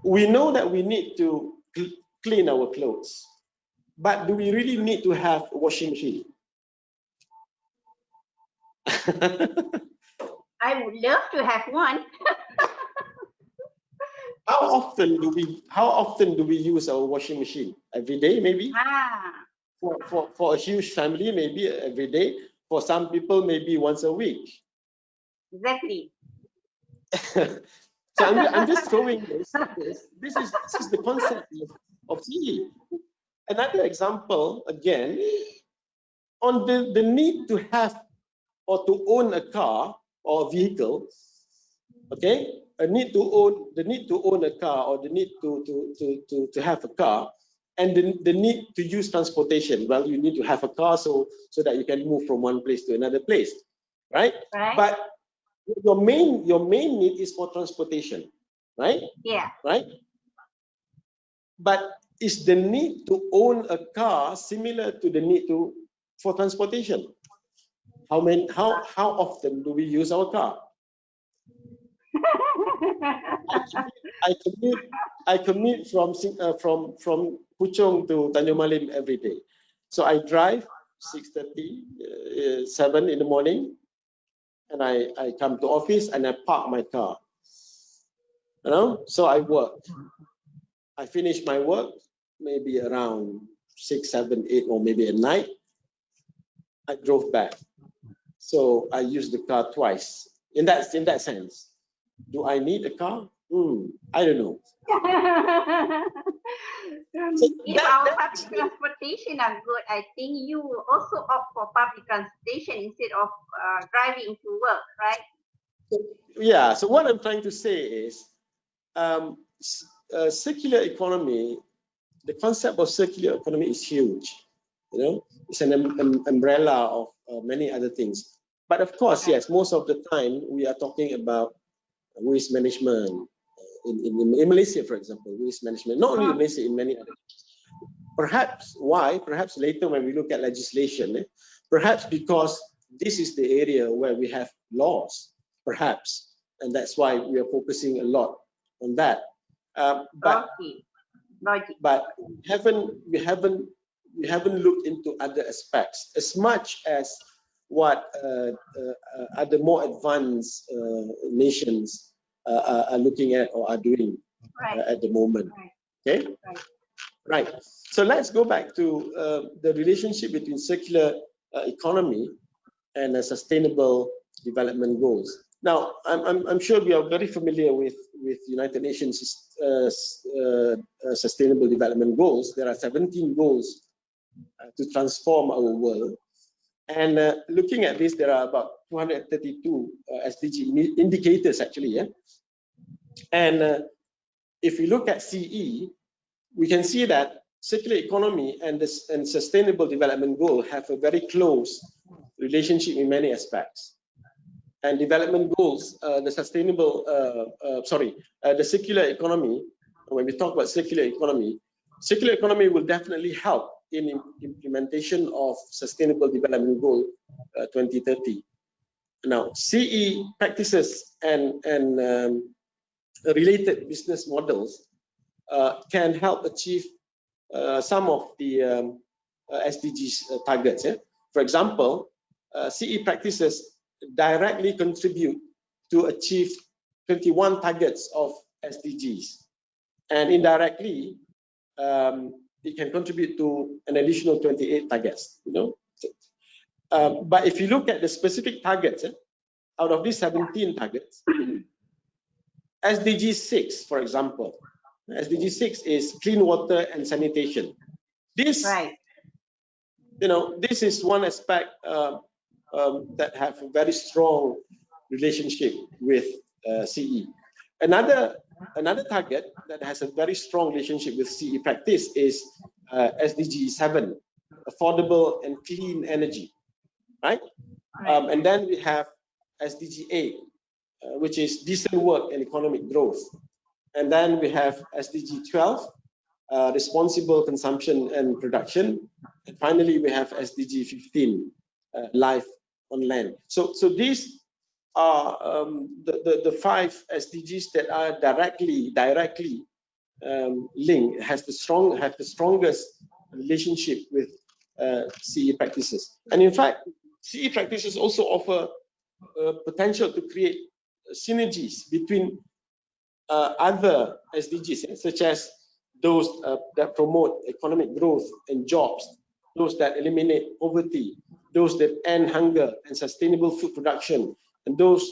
We know that we need to clean our clothes, but do we really need to have a washing machine? I would love to have one. How often do we use our washing machine? Every day, maybe? For a huge family, maybe every day. For some people, maybe once a week. Exactly. So I'm just showing this. This is the concept of CE. Another example, again, on the need to have or to own a car or a vehicle. Okay, the need to own a car or the need to have a car, and the need to use transportation. Well, you need to have a car so that you can move from one place to another place, right? But your main need is for transportation, right? Yeah. Right. But is the need to own a car similar to the need for transportation? How often do we use our car? I commute from Puchong to Tanjung Malim every day. So I drive 6:30, 7 in the morning, and I come to office and I park my car. You know, so I work. I finish my work maybe around 6, 7, 8, or maybe at night. I drove back. So I used the car twice. In that sense, do I need a car? I don't know. If our public transportation are good, I think you will also opt for public transportation instead of driving to work, right? Yeah. So what I'm trying to say is, circular economy. The concept of circular economy is huge. You know, it's an umbrella of many other things. But of course, yes, most of the time we are talking about waste management. In Malaysia, for example, waste management, not only in Malaysia, in many other countries. Perhaps why? Perhaps later when we look at legislation, perhaps because this is the area where we have laws, perhaps, and that's why we are focusing a lot on that. But we haven't looked into other aspects as much as what other more advanced nations are looking at or are doing at the moment. Okay, right. So let's go back to the relationship between circular economy and sustainable development goals. Now, I'm sure we are very familiar with United Nations Sustainable Development Goals. There are 17 goals to transform our world. And looking at this, there are about 232 SDG indicators actually. Yeah? And if we look at CE, we can see that circular economy and sustainable development goal have a very close relationship in many aspects. And development goals, the circular economy, when we talk about circular economy will definitely help in implementation of Sustainable Development Goal 2030. Now, CE practices and related business models can help achieve some of the SDGs targets. Yeah? For example, CE practices directly contribute to achieve 21 targets of SDGs, and indirectly it can contribute to an additional 28 targets. But if you look at the specific targets, out of these 17 targets, SDG 6, for example, SDG 6 is clean water and sanitation. This, this is one aspect that have a very strong relationship with CE. Another target that has a very strong relationship with CE practice is SDG 7, affordable and clean energy, right? And then we have SDG 8, which is decent work and economic growth. And then we have SDG 12, responsible consumption and production. And finally, we have SDG 15, life on land. So these are the 5 SDGs that are directly linked, have the strongest relationship with CE practices. And in fact, CE practices also offer potential to create synergies between other SDGs, such as those that promote economic growth and jobs, those that eliminate poverty, those that end hunger and sustainable food production, and those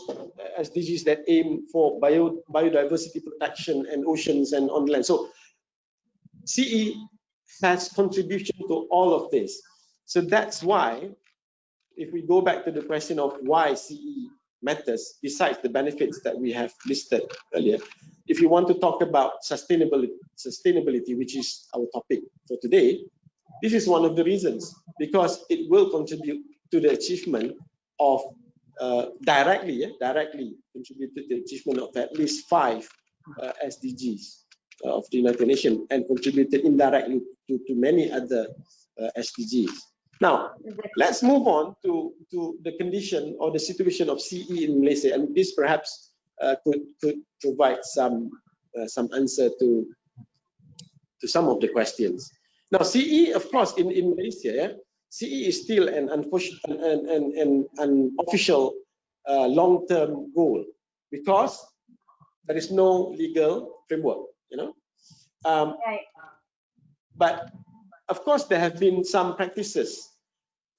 SDGs that aim for biodiversity protection and oceans and on land. So CE has contribution to all of this. So that's why, if we go back to the question of why CE matters, besides the benefits that we have listed earlier, if you want to talk about sustainability, which is our topic for today, this is one of the reasons, because it will contribute to the achievement of directly contribute to the achievement of at least 5 SDGs of the United Nations, and contributed indirectly to many other SDGs. Now, let's move on to the condition or the situation of CE in Malaysia, and this perhaps could provide some answer to some of the questions. Now, CE, of course, in Malaysia, CE is still an unofficial long-term goal, because there is no legal framework, But of course, there have been some practices,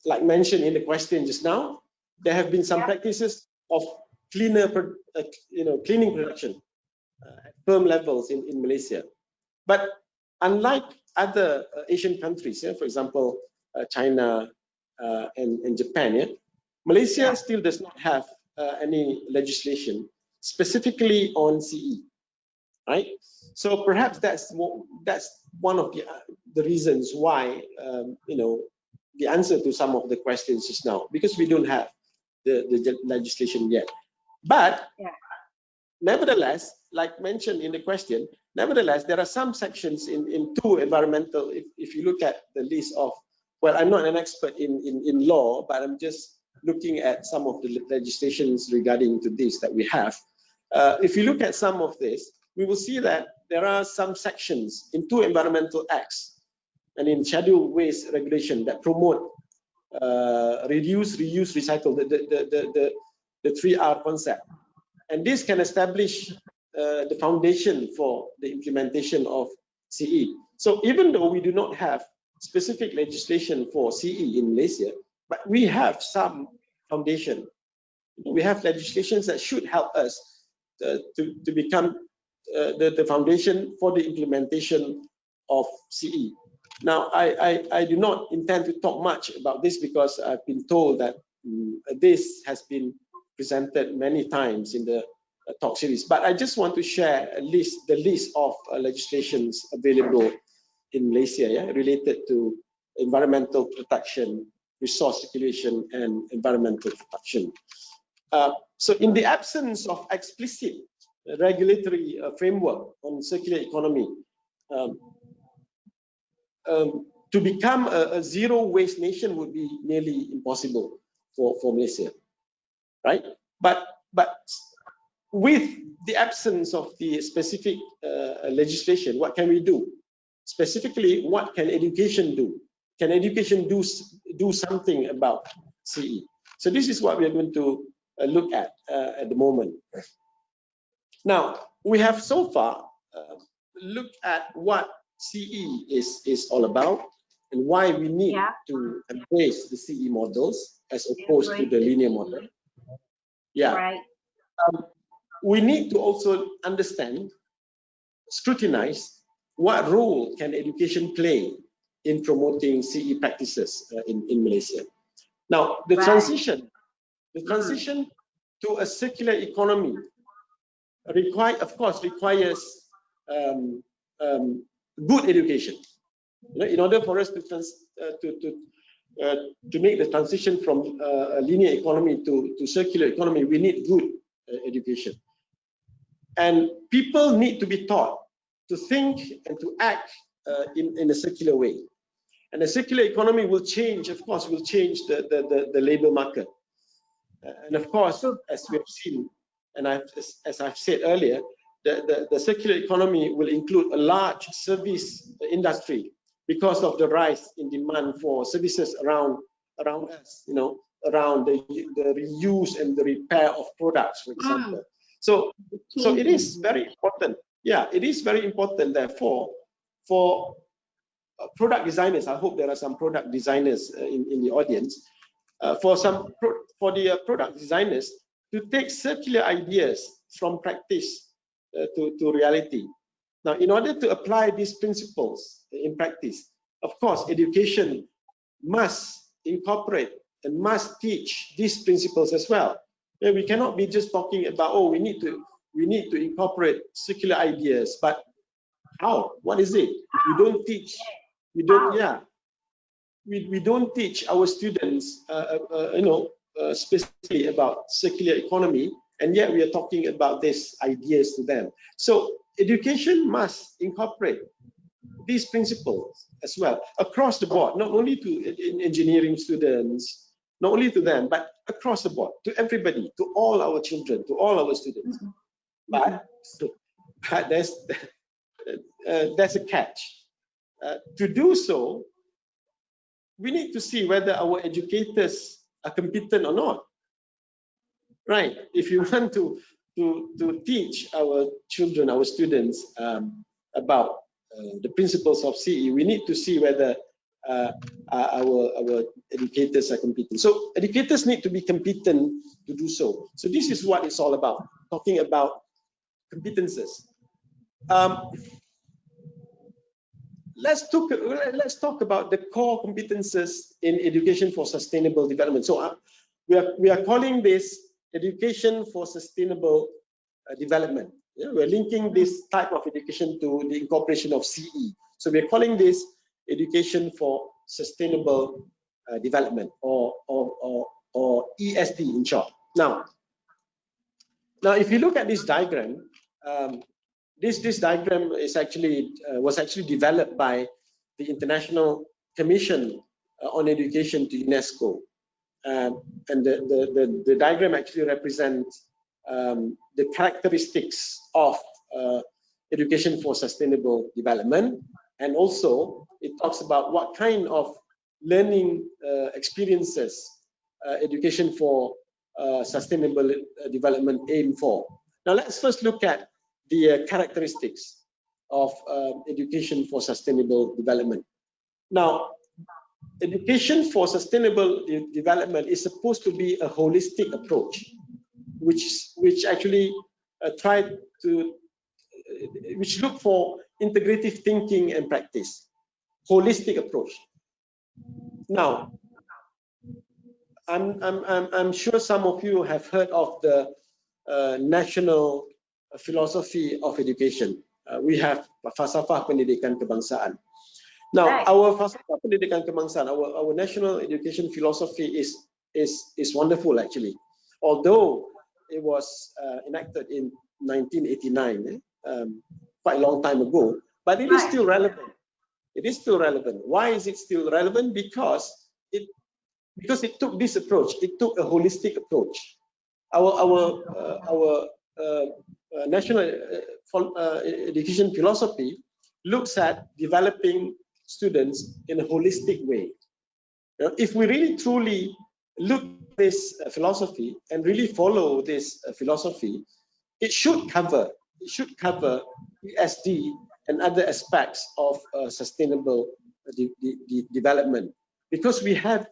like mentioned in the question just now. There have been some practices of cleaning production at firm levels in Malaysia. But unlike other Asian countries, for example, China and Japan, Malaysia still does not have any legislation specifically on CE, right? So perhaps that's one of the reasons why the answer to some of the questions just now, because we don't have the legislation yet. But nevertheless, like mentioned in the question, nevertheless, there are some sections in 2 environmental, if you look at the list of, well, I'm not an expert in law, but I'm just looking at some of the legislations regarding to this that we have. If you look at some of this, we will see that there are some sections in 2 environmental acts and in scheduled waste regulation that promote reduce, reuse, recycle, the 3R concept. And this can establish the foundation for the implementation of CE. So even though we do not have specific legislation for CE in Malaysia, but we have some foundation. We have legislations that should help us to become the foundation for the implementation of CE. Now, I do not intend to talk much about this, because I've been told that this has been presented many times in the talk series. But I just want to share the list of legislations available in Malaysia, related to environmental protection, resource circulation, and environmental protection. So in the absence of explicit regulatory framework on circular economy, to become a zero waste nation would be nearly impossible for Malaysia, right? But with the absence of the specific legislation, what can we do? Specifically, what can education do? can education do something about CE? So this is what we are going to look at the moment. Now, we have so far looked at what CE is all about and why we need to embrace the CE models as opposed to the linear model. Yeah. Right. We need to also understand, scrutinize what role can education play in promoting CE practices in Malaysia. Now, the transition to a circular economy requires good education. In order for us to make the transition from a linear economy to circular economy, we need good education. And people need to be taught to think and to act in a circular way. And the circular economy will change, of course, the labor market. And of course, as we have seen, and as I've said earlier, the circular economy will include a large service industry because of the rise in demand for services around us, around the reuse and the repair of products, for example. So it is very important. Yeah, it is very important, therefore, for product designers. I hope there are some product designers in the audience. For the product designers to take circular ideas from practice to reality. Now, in order to apply these principles in practice, of course, education must incorporate and must teach these principles as well. And we cannot be just talking about, oh, we need to incorporate circular ideas, but how? What is it? We don't teach. We don't. Yeah. We don't teach our students, specifically about circular economy, and yet we are talking about these ideas to them. So education must incorporate these principles as well across the board, not only to engineering students, not only to them, but across the board, to everybody, to all our children, to all our students. But there's a catch. To do so, we need to see whether our educators are competent or not. Right? If you want to teach our children, our students about the principles of CE, we need to see whether our educators are competent. So educators need to be competent to do so. So this is what it's all about, talking about competences. Let's talk about the core competences in education for sustainable development. So we are calling this education for sustainable development. Yeah, we're linking this type of education to the incorporation of CE. So we're calling this education for sustainable development, or ESD in short. Now, if you look at this diagram. This diagram is was actually developed by the International Commission on Education to UNESCO, and the diagram actually represents the characteristics of education for sustainable development, and also it talks about what kind of learning experiences education for sustainable development aim for. Now let's first look at the characteristics of education for sustainable development. Now, education for sustainable development is supposed to be a holistic approach, which actually which look for integrative thinking and practice. Holistic approach. Now, I'm sure some of you have heard of the national philosophy of education. We have falsafah pendidikan kebangsaan. Now, our falsafah pendidikan kebangsaan, our national education philosophy is wonderful actually. Although it was enacted in 1989, quite a long time ago, but it is still relevant. It is still relevant. Why is it still relevant? Because it took this approach. It took a holistic approach. Our national education philosophy looks at developing students in a holistic way. If we really truly look at this philosophy and really follow this philosophy, it should cover ESD and other aspects of sustainable development, because we have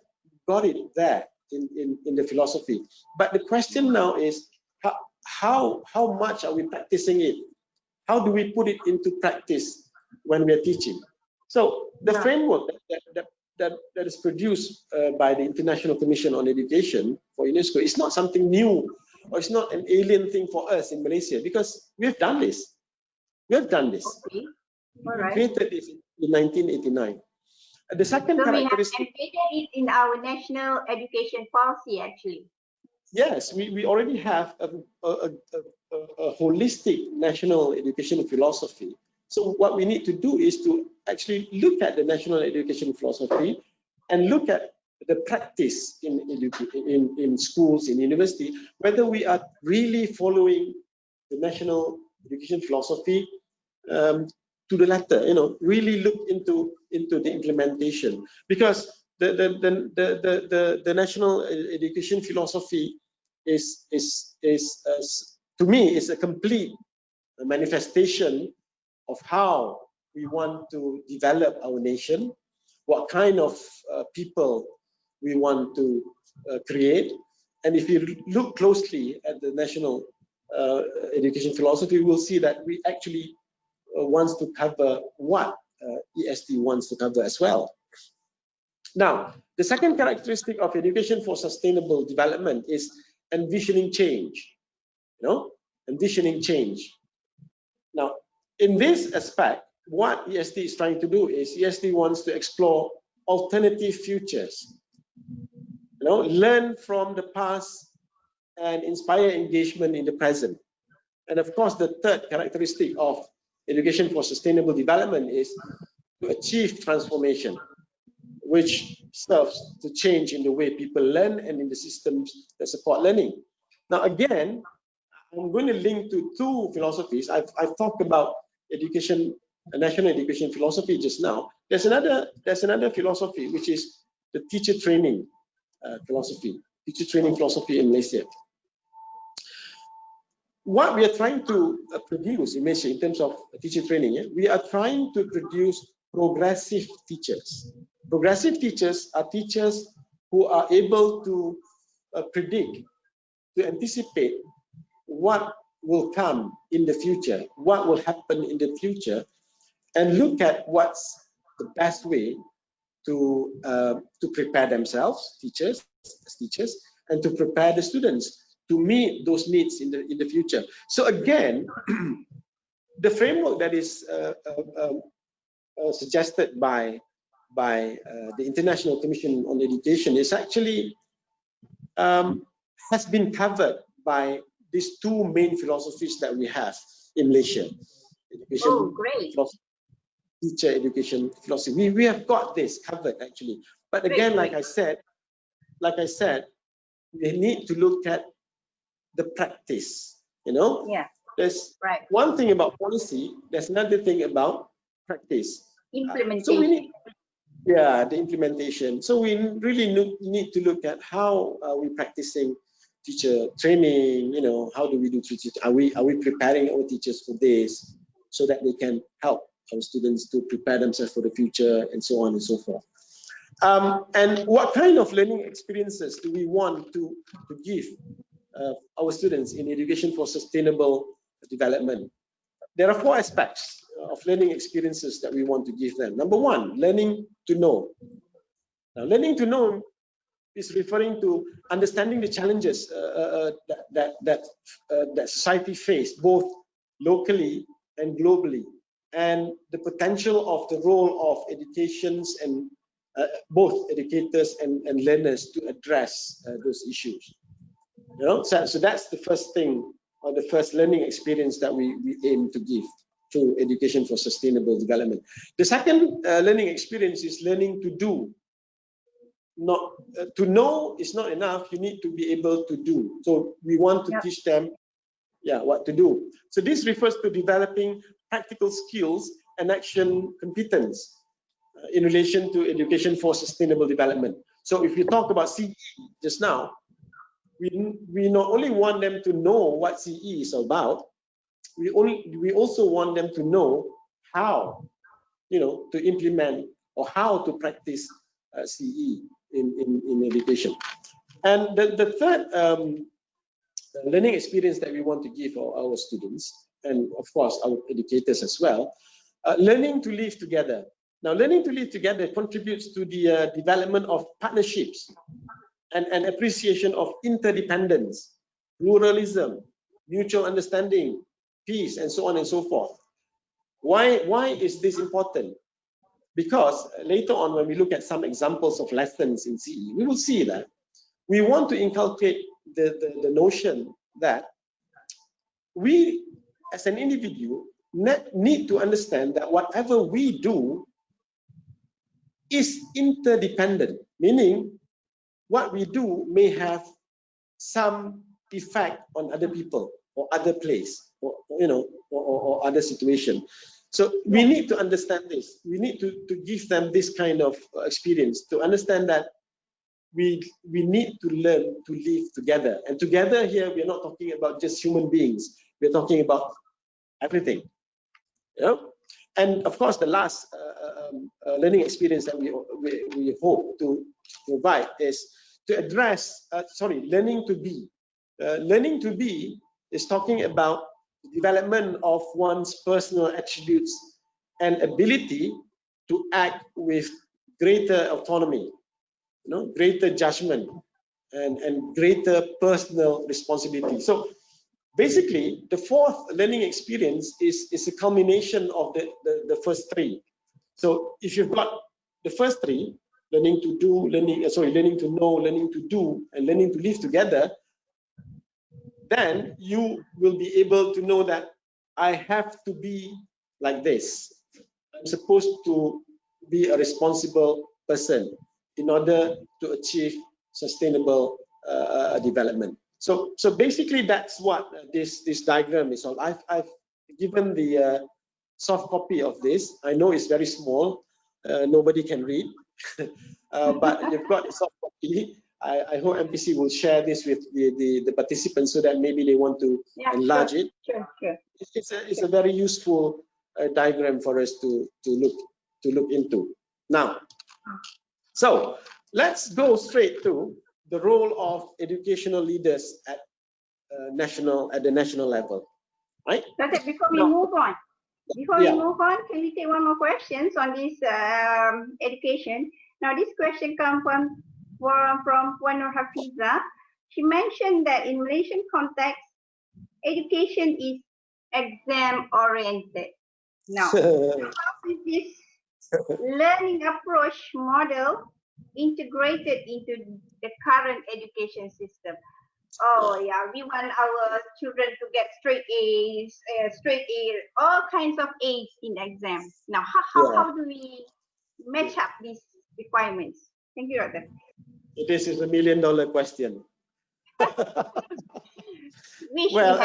got it there in the philosophy. But the question now is how much are we practicing it? How do we put it into practice when we are teaching? So the framework that is produced by the International Commission on Education for UNESCO is not something new, or it's not an alien thing for us in Malaysia, because we have done this. We have done this. Okay. All We right. created this in 1989. The second So we have characteristic. embedded it in our national education policy, actually. Yes, we already have a holistic national education philosophy. So what we need to do is to actually look at the national education philosophy and look at the practice in schools, in university, whether we are really following the national education philosophy to the letter. Really look into the implementation, because the national education philosophy is to me is a complete manifestation of how we want to develop our nation, what kind of people we want to create. And if you look closely at the national education philosophy, we'll see that we actually wants to cover what ESD wants to cover as well. Now, the second characteristic of education for sustainable development is envisioning change. Envisioning change. Now, in this aspect, what ESD is trying to do is ESD wants to explore alternative futures. Learn from the past and inspire engagement in the present. And of course, the third characteristic of education for sustainable development is to achieve transformation, which serves to change in the way people learn and in the systems that support learning. Now, again, I'm going to link to two philosophies. I've talked about education, national education philosophy just now. There's another philosophy, which is the teacher training philosophy in Malaysia. What we are trying to produce in Malaysia in terms of teacher training, we are trying to produce progressive teachers. Progressive teachers are teachers who are able to predict, to anticipate what will come in the future, what will happen in the future, and look at what's the best way to prepare themselves, teachers, and to prepare the students to meet those needs in the future. So again, the framework that is suggested by the International Commission on Education is actually has been covered by these two main philosophies that we have in Malaysia. Education philosophy, teacher education philosophy. We have got this covered actually. But again, like I said, we need to look at the practice. There's one thing about policy, there's another thing about practice. Implementation. So we need, the implementation. So we really need to look at how are we practicing teacher training. How do we do teacher? Are we preparing our teachers for this so that they can help our students to prepare themselves for the future, and so on and so forth. And what kind of learning experiences do we want to give our students in education for sustainable development? There are four aspects of learning experiences that we want to give them. Number one, learning to know. Now, learning to know is referring to understanding the challenges that society face, both locally and globally, and the potential of the role of educations and both educators and learners to address those issues. So that's the first thing, or the first learning experience that we aim to give through education for sustainable development. The second learning experience is learning to do. Not to know is not enough. You need to be able to do. So we want to teach them, what to do. So this refers to developing practical skills and action competence. in relation to education for sustainable development. So if you talk about CE just now, we not only want them to know what CE is about, we also want them to know how, to implement or how to practice CE in education. And the third learning experience that we want to give our students, and of course our educators as well, learning to live together. Now, learning to live together contributes to the development of partnerships and appreciation of interdependence, pluralism, mutual understanding, peace, and so on and so forth. Why is this important? Because later on, when we look at some examples of lessons in CE, we will see that we want to inculcate the notion that we, as an individual, need to understand that whatever we do is interdependent, meaning what we do may have some effect on other people or other place, or other situation. So we need to understand this. We need to give them this kind of experience to understand that we need to learn to live together. And together here, we're not talking about just human beings. We're talking about everything. And of course, the last learning experience that we hope to provide is to address, learning to be. Learning to be is talking about the development of one's personal attributes and ability to act with greater autonomy, greater judgment, and greater personal responsibility. So basically, the fourth learning experience is a culmination of the first three. So if you've got the first three, learning to do, learning to know, learning to do, and learning to live together, then you will be able to know that I have to be like this. I'm supposed to be a responsible person in order to achieve sustainable development. So basically, that's what this diagram is all. I've given the soft copy of this. I know it's very small. Nobody can read, but you've got a soft copy. I hope MPC will share this with the participants so that maybe they want to enlarge it. Sure. It's a very useful diagram for us to look into. Now, so let's go straight to the role of educational leaders at the national level, right? That's it. Before we move on, can we take one more question on this education? Now, this question comes from Puan Hafiza. She mentioned that in Malaysian context, education is exam oriented. Now, how is this learning approach model integrated into the current education system? Oh yeah, we want our children to get straight A's, all kinds of A's in exams. Now, how do we match up these requirements? Thank you, Doctor. This is $1 million question. Well,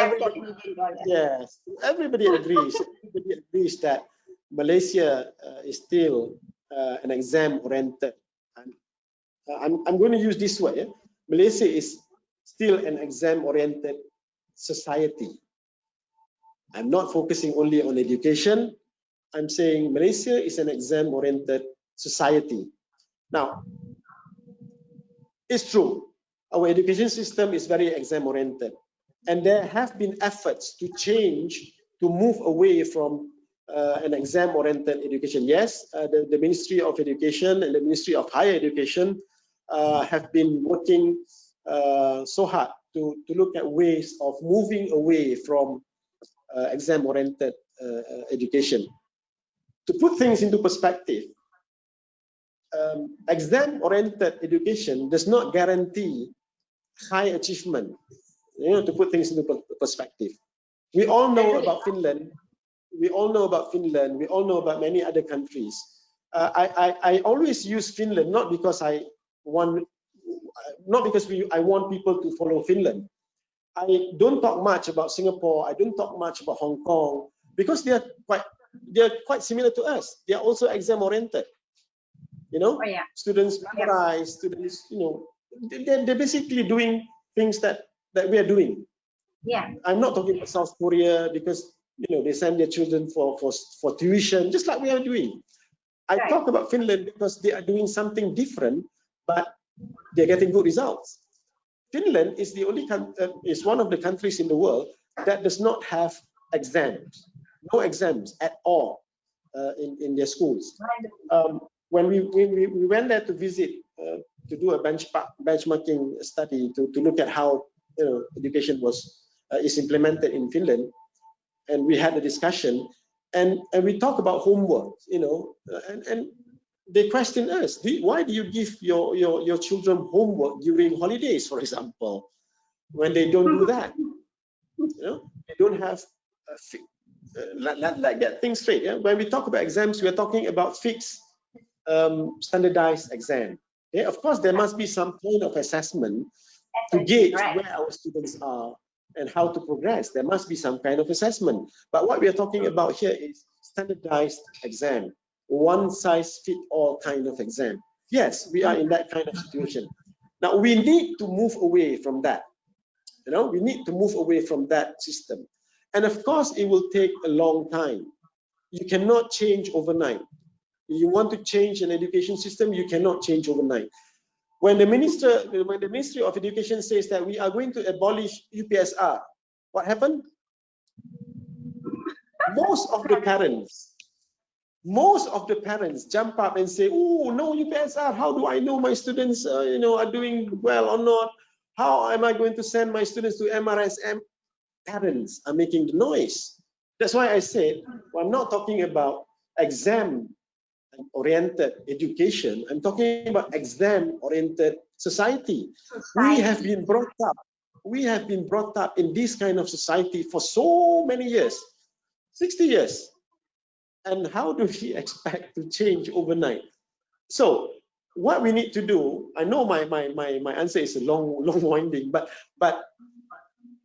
yes, everybody agrees. Everybody agrees that Malaysia is still an exam-oriented. I'm going to use this word. Malaysia is still an exam-oriented society. I'm not focusing only on education. I'm saying Malaysia is an exam-oriented society. Now, it's true. Our education system is very exam-oriented. And there have been efforts to change, to move away from an exam-oriented education. Yes, the Ministry of Education and the Ministry of Higher Education have been working so hard to look at ways of moving away from exam-oriented education. To put things into perspective, exam-oriented education does not guarantee high achievement. To put things into perspective, we all know about Finland. We all know about many other countries. I always use Finland not because I want people to follow Finland. I don't talk much about Singapore. I don't talk much about Hong Kong because they're quite similar to us. They are also exam oriented. You know, Oh, yeah. students memorize, students, you know, they're basically doing things that we are doing. Yeah. I'm not talking about South Korea because, you know, they send their children for tuition, just like we are doing. I talk about Finland because they are doing something different, but they're getting good results. Finland is the only is one of the countries in the world that does not have exams, no exams at all in their schools. When we went there to visit, to do a benchmarking study to look at how, you know, education is implemented in Finland, and we had a discussion, and we talk about homework, you know, and they question us, why do you give your children homework during holidays, for example, when they don't do that? You know, they don't have let's get things straight. Yeah? When we talk about exams, we are talking about fixed standardized exam. Yeah? Of course, there must be some kind of assessment to gauge where our students are and how to progress. There must be some kind of assessment. But what we are talking about here is standardized exam, one size fit all kind of exam. Yes, we are in that kind of situation. Now we need to move away from that. You know, we need to move away from that system. And of course, it will take a long time. You cannot change overnight. You want to change an education system, you cannot change overnight. When the Ministry of Education says that we are going to abolish UPSR, what happened? Most of the parents jump up and say, "Oh, no UPSR! How do I know my students, you know, are doing well or not? How am I going to send my students to MRSM?" Parents are making the noise. That's why I said, well, I'm not talking about exam-oriented education. I'm talking about exam-oriented society. We have been brought up in this kind of society for so many years, 60 years. And how do we expect to change overnight? So what we need to do, I know my answer is a long winding, but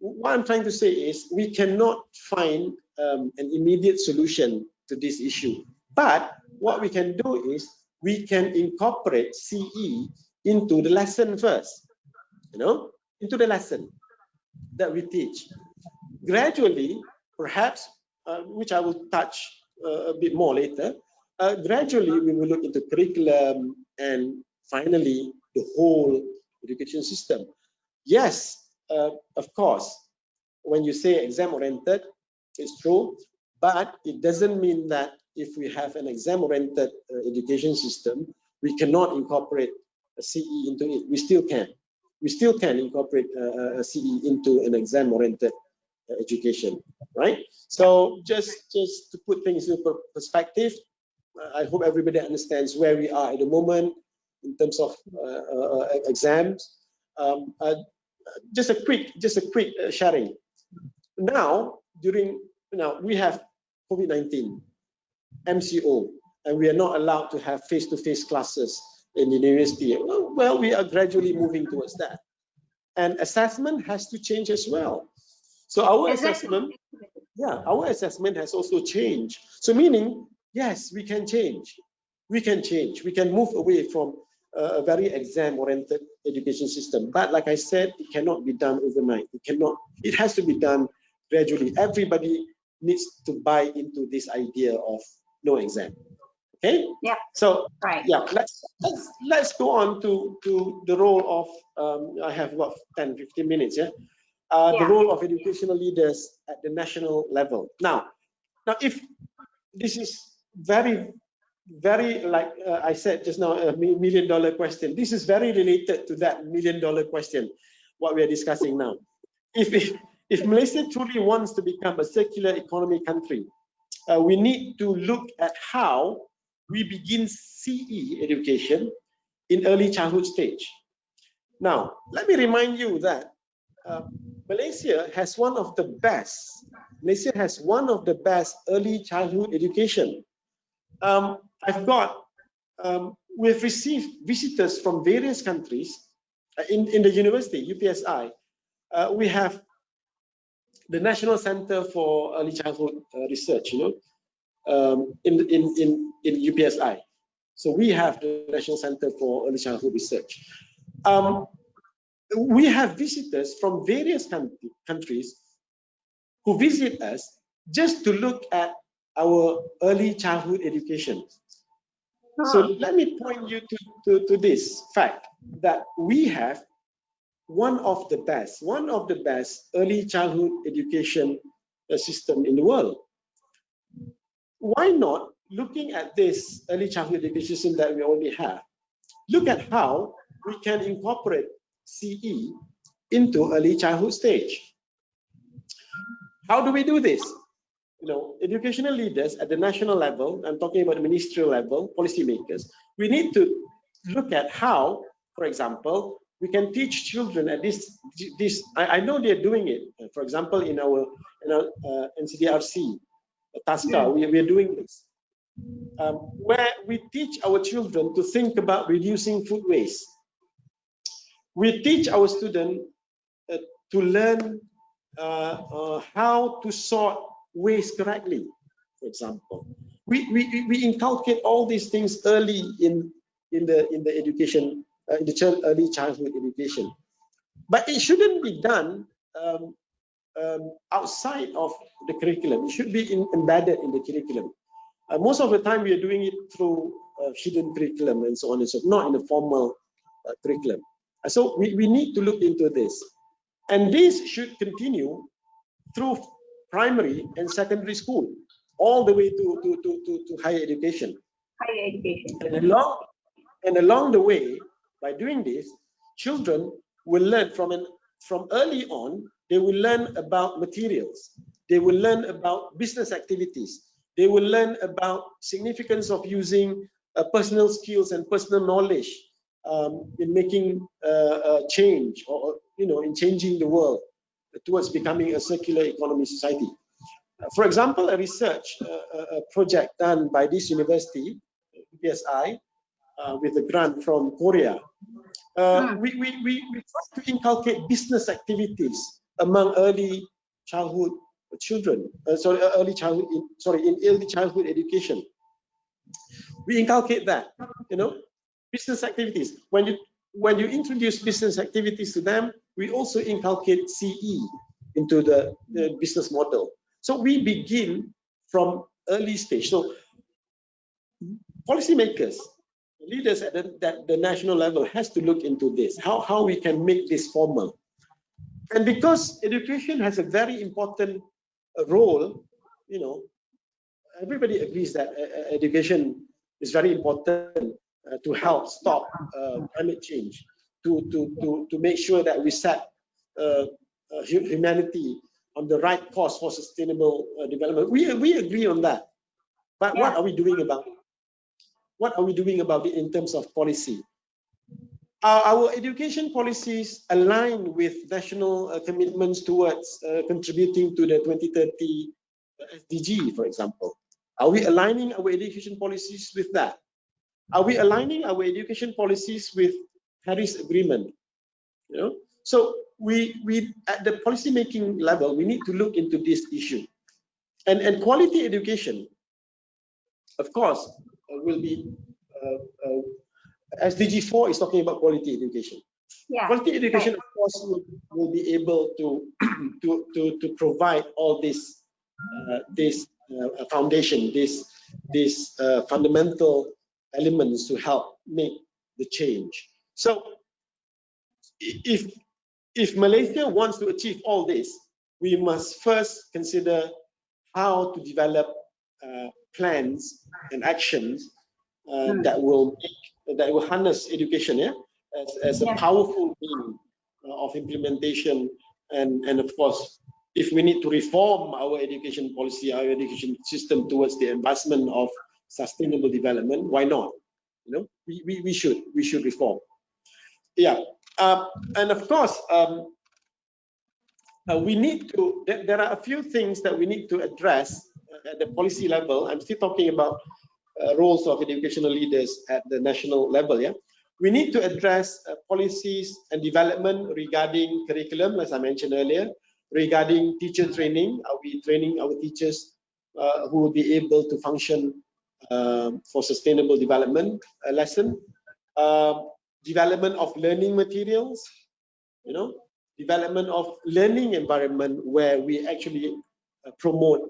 what I'm trying to say is we cannot find an immediate solution to this issue. But what we can do is we can incorporate CE into the lesson first, you know, into the lesson that we teach. Gradually, perhaps, which I will touch a bit more later, gradually we will look into curriculum and finally the whole education system. Yes, of course, when you say exam-oriented, it's true, but it doesn't mean that if we have an exam-oriented education system, we cannot incorporate a CE into it. We still can. We still can incorporate a CE into an exam-oriented education, right? So just to put things into perspective, I hope everybody understands where we are at the moment in terms of exams. Just a quick sharing. Now, we have COVID-19, MCO, and we are not allowed to have face-to-face classes in the university. Well, we are gradually moving towards that. And assessment has to change as well. So our assessment has also changed. So meaning, yes, we can change. We can change. We can move away from a very exam-oriented education system. But like I said, it cannot be done overnight. It has to be done gradually. Everybody needs to buy into this idea of no exam. Okay? Yeah. So yeah, let's go on to the role of I have about 10-15 minutes, yeah. The role of educational leaders at the national level. Now if this is very like I said just now, a $1 million question. This is very related to that $1 million question, what we are discussing now. If Malaysia truly wants to become a circular economy country, we need to look at how we begin CE education in early childhood stage. Now, let me remind you that Malaysia has one of the best early childhood education. We've received visitors from various countries in the university, UPSI. We have the National Center for Early Childhood Research, in UPSI. So we have the National Center for Early Childhood Research. We have visitors from various countries who visit us just to look at our early childhood education. So let me point you to this fact that we have one of the best early childhood education system in the world. Why not, looking at this early childhood education system that we already have, look at how we can incorporate CE into early childhood stage. How do we do this? You know, educational leaders at the national level, I'm talking about the ministerial level, policymakers, we need to look at how, for example, we can teach children at this. I know they're doing it. For example, in our NCDRC, TASCA, we are doing this, where we teach our children to think about reducing food waste. We teach our students to learn how to sort waste correctly, for example. We inculcate all these things early in the education, in the early childhood education. But it shouldn't be done outside of the curriculum. It should be embedded in the curriculum. Most of the time, we are doing it through hidden curriculum and so on and so forth, not in the formal curriculum. So we need to look into this. And this should continue through primary and secondary school, all the way to higher education. Higher education. And along the way, by doing this, children will learn from early on, they will learn about materials. They will learn about business activities. They will learn about significance of using personal skills and personal knowledge in making change, or in changing the world towards becoming a circular economy society. For example, a research project done by this university, PSI, with a grant from Korea, we try to inculcate business activities among early childhood children. In early childhood education. We inculcate that, business activities. When you introduce business activities to them, we also inculcate CE into the business model. So we begin from early stage. So policymakers, leaders at the national level has to look into this, how we can make this formal. And because education has a very important role, everybody agrees that education is very important to help stop climate change, to make sure that we set humanity on the right course for sustainable development. We agree on that. But what are we doing about it? What are we doing about it in terms of policy? Our education policies align with national commitments towards contributing to the 2030 SDG, for example. Are we aligning our education policies with that? Are we aligning our education policies with Paris Agreement? So we at the policy making level, we need to look into this issue. And quality education, of course, will be SDG 4 is talking about quality education. Yeah. Quality education, of course, will be able to to provide all this foundation, these fundamental elements to help make the change. So if Malaysia wants to achieve all this, we must first consider how to develop plans and actions that will harness education as a powerful means of implementation, and of course, if we need to reform our education policy, our education system towards the advancement of sustainable development, why not? We should reform. Yeah, and of course, we need to. There are a few things that we need to address at the policy level. I'm still talking about roles of educational leaders at the national level. Yeah, we need to address policies and development regarding curriculum, as I mentioned earlier, regarding teacher training. Are we training our teachers who will be able to function for sustainable development lesson, development of learning materials, development of learning environment where we actually promote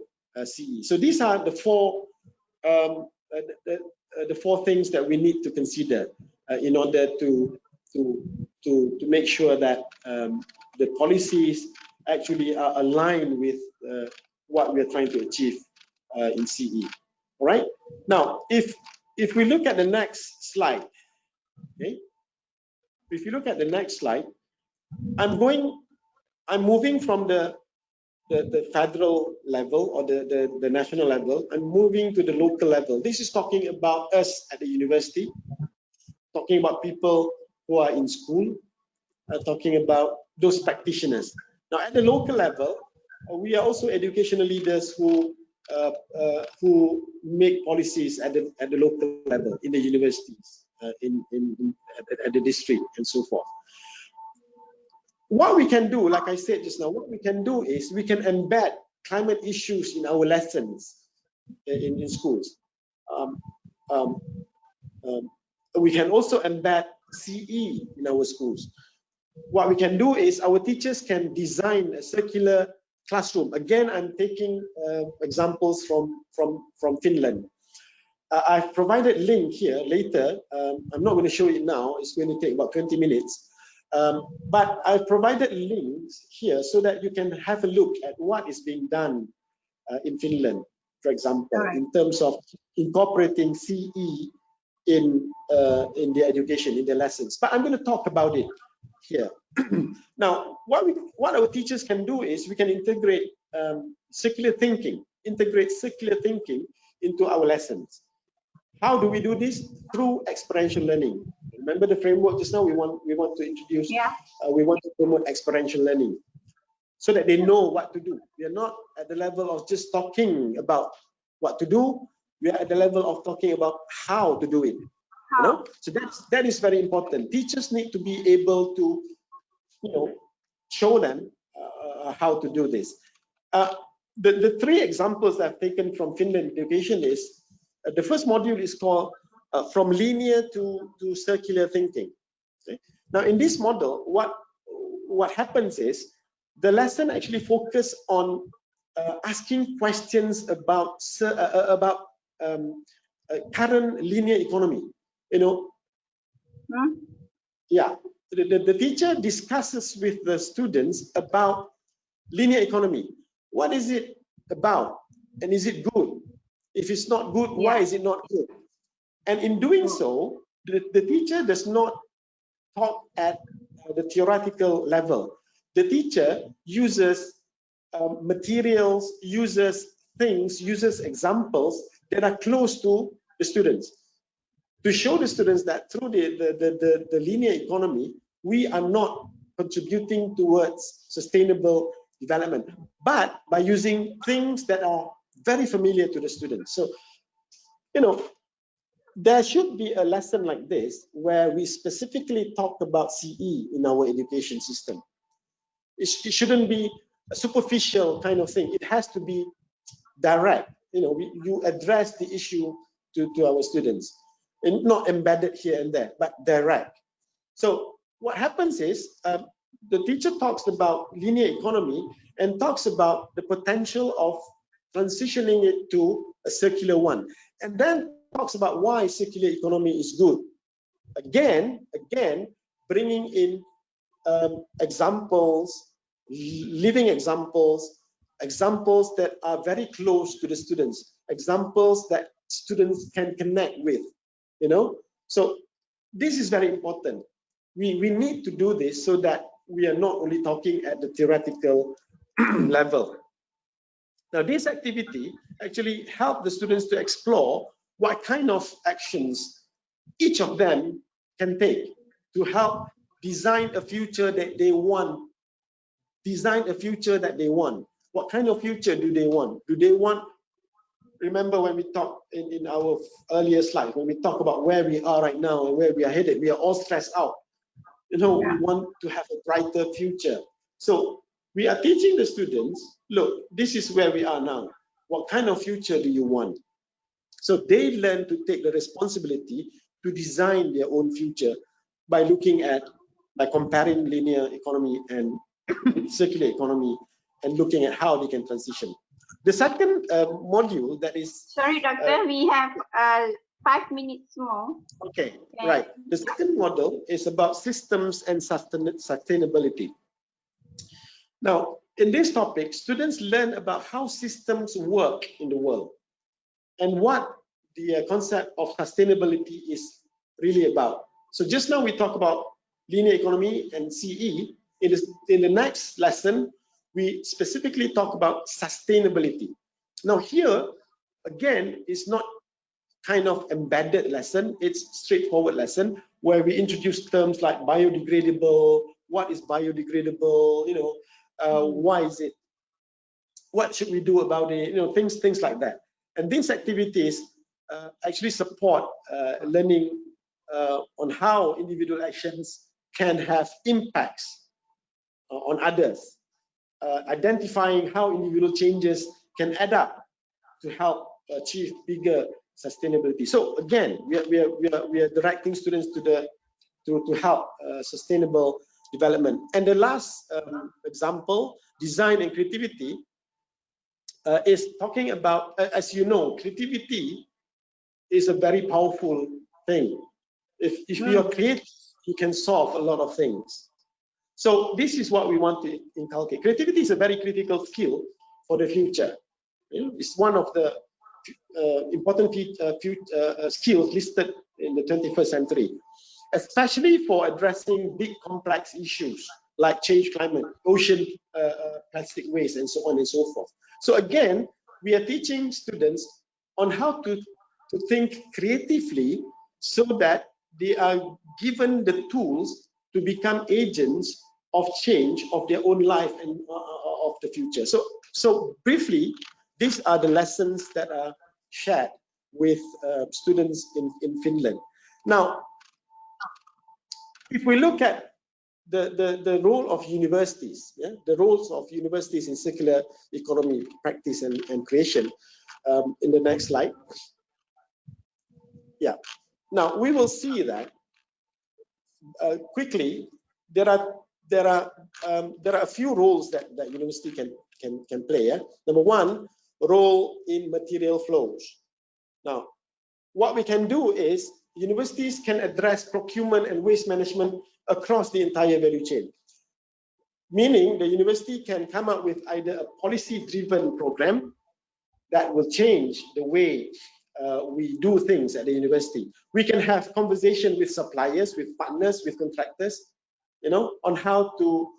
CE. So these are the four things that we need to consider in order to make sure that the policies actually are aligned with what we are trying to achieve in CE. All right. Now, if we look at the next slide, okay. If you look at the next slide, I'm moving from the federal level or the national level. I'm moving to the local level. This is talking about us at the university, talking about people who are in school, talking about those practitioners. Now, at the local level, we are also educational leaders who make policies at the local level in the universities, at the district, and so forth. What we can do, like I said just now, what we can do is we can embed climate issues in our lessons in schools. We can also embed CE in our schools. What we can do is our teachers can design a circular classroom. Again, I'm taking examples from Finland. I've provided a link here later. I'm not going to show it now. It's going to take about 20 minutes. But I've provided links here so that you can have a look at what is being done in Finland, for example, in terms of incorporating CE in the education, in the lessons. But I'm going to talk about it here. Now, what our teachers can do is we can integrate circular thinking into our lessons. How do we do this? Through experiential learning. Remember the framework just now? We want to introduce. Yeah. We want to promote experiential learning, so that they know what to do. We are not at the level of just talking about what to do. We are at the level of talking about how to do it. So that is very important. Teachers need to be able to, show them how to do this. The three examples I've taken from Finland education is. The first module is called From Linear to Circular Thinking. Okay? Now, in this model, what happens is the lesson actually focuses on asking questions about current linear economy. Yeah, the teacher discusses with the students about linear economy. What is it about, and is it good? If it's not good, why is it not good? And in doing so, the teacher does not talk at the theoretical level. The teacher uses materials, uses things, uses examples that are close to the students to show the students that through the linear economy, we are not contributing towards sustainable development, but by using things that are very familiar to the students. So, there should be a lesson like this where we specifically talk about CE in our education system. It shouldn't be a superficial kind of thing. It has to be direct. You address the issue to our students, and not embedded here and there, but direct. So what happens is the teacher talks about linear economy and talks about the potential of transitioning it to a circular one, and then talks about why circular economy is good. Again, bringing in examples, living examples that are very close to the students, examples that students can connect with. So this is very important. We need to do this so that we are not only talking at the theoretical level. Now, this activity actually helped the students to explore what kind of actions each of them can take to help design a future that they want. What kind of future do they want? Remember when we talked in our earlier slide, when we talk about where we are right now and where we are headed, we are all stressed out. We want to have a brighter future. So we are teaching the students, look, this is where we are now. What kind of future do you want? So they learn to take the responsibility to design their own future by comparing linear economy and circular economy and looking at how they can transition. The second module that is... Sorry, Doctor, we have 5 minutes more. Okay, right. The second model is about systems and sustainability. Now, in this topic, students learn about how systems work in the world and what the concept of sustainability is really about. So just now we talk about linear economy and CE. In the next lesson, we specifically talk about sustainability. Now here, again, it's not kind of embedded lesson, it's straightforward lesson where we introduce terms like biodegradable, what is biodegradable, why is it, what should we do about it, things like that. And these activities actually support learning on how individual actions can have impacts on others, identifying how individual changes can add up to help achieve bigger sustainability. So again, we are directing students to help sustainable development. And the last example, design and creativity, is talking about, as you know, creativity is a very powerful thing. If you are creative, you can solve a lot of things. So this is what we want to inculcate. Creativity is a very critical skill for the future. It's one of the important skills listed in the 21st century, especially for addressing big complex issues like change climate, ocean plastic waste, and so on and so forth. So again, we are teaching students on how to think creatively so that they are given the tools to become agents of change of their own life and of the future. So briefly, these are the lessons that are shared with students in Finland. Now, if we look at the role of universities, the roles of universities in circular economy practice and creation, in the next slide. Yeah. Now we will see that quickly. There are a few roles that university can play. Number one, role in material flows. Now, what we can do is universities can address procurement and waste management across the entire value chain. Meaning the university can come up with either a policy-driven program that will change the way we do things at the university. We can have conversation with suppliers, with partners, with contractors, on how to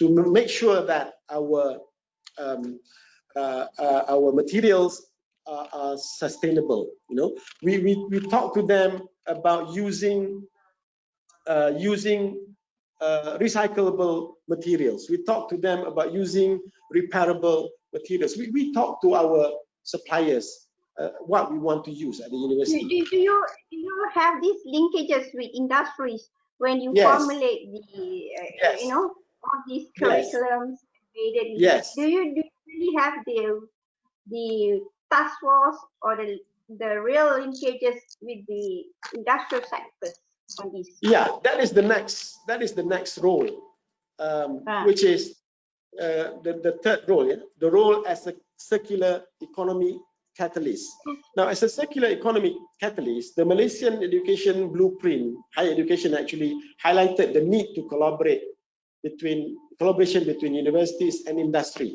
make sure that our materials are sustainable. We talk to them about using recyclable materials. We talk to them about using repairable materials. We talk to our suppliers what we want to use at the university. Do you have these linkages with industries when you Yes. formulate the Yes. all these Yes. curriculums? Yes. Do you really have the task force or the real linkages with the industrial sectors on this? Yeah, that is the next role, which is the third role. The role as a circular economy catalyst. Now, as a circular economy catalyst, the Malaysian education blueprint, higher education, actually highlighted the need to collaboration between universities and industry.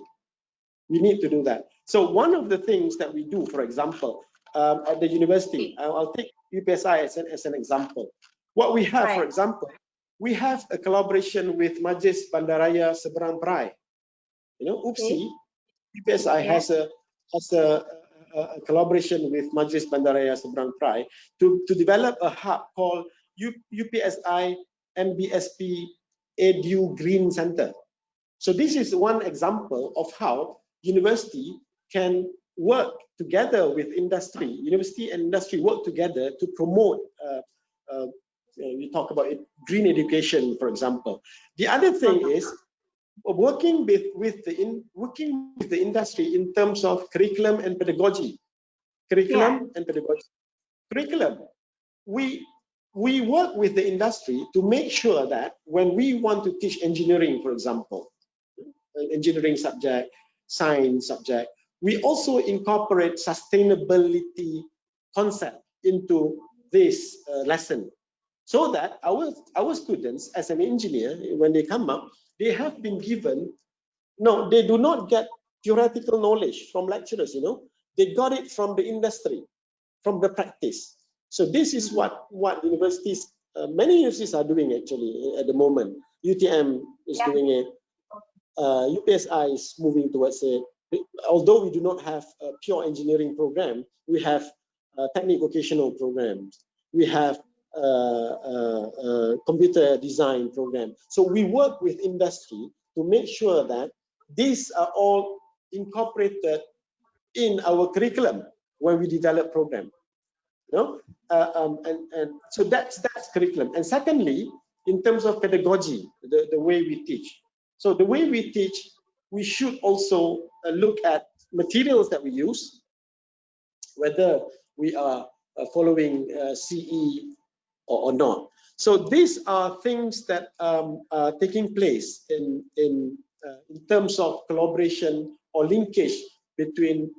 We need to do that. So one of the things that we do, for example, at the university, I'll take UPSI as an example. What we have, for example, we have a collaboration with Majlis Bandaraya Seberang Perai. UPSI, UPSI has a collaboration with Majlis Bandaraya Seberang Perai to develop a hub called UPSI MBSP Edu Green Center. So this is one example of how university can work together with industry. University and industry work together to promote, we talk about green education, for example. The other thing is working with the industry in terms of curriculum and pedagogy. Curriculum and pedagogy. Curriculum. We work with the industry to make sure that when we want to teach engineering, for example, an engineering subject, science subject, we also incorporate sustainability concept into this lesson, so that our students as an engineer, when they come up, they have been given, no, they do not get theoretical knowledge from lecturers, you know, they got it from the industry, from the practice. So this is what universities, many universities are doing actually at the moment. UTM is doing it. UPSI is moving towards it. Although we do not have a pure engineering program, we have technical vocational programs. We have computer design program. So we work with industry to make sure that these are all incorporated in our curriculum when we develop program. You know, and so that's curriculum. And secondly, in terms of pedagogy, the way we teach. So the way we teach, we should also look at materials that we use, whether we are following CE or not. So these are things that are taking place in terms of collaboration or linkage between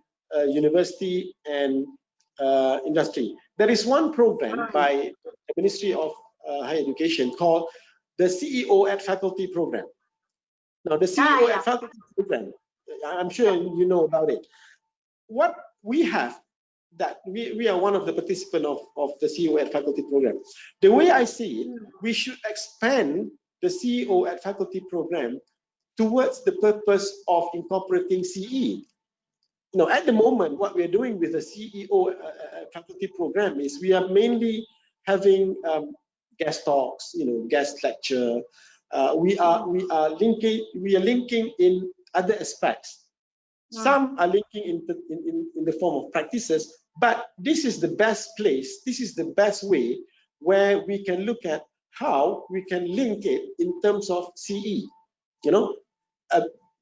university and industry. There is one program by the Ministry of Higher Education called the CEO at Faculty program. Now, the CEO at Faculty program, I'm sure you know about it. What we have, that we are one of the participants of the CEO at Faculty program. The way I see it, we should expand the CEO at Faculty program towards the purpose of incorporating CE. You know, at the moment, what we're doing with the CEO faculty program is we are mainly having guest talks, you know, guest lecture. We are linking in other aspects. Some are linking in the form of practices, but this is the best place. This is the best way where we can look at how we can link it in terms of CE. You know.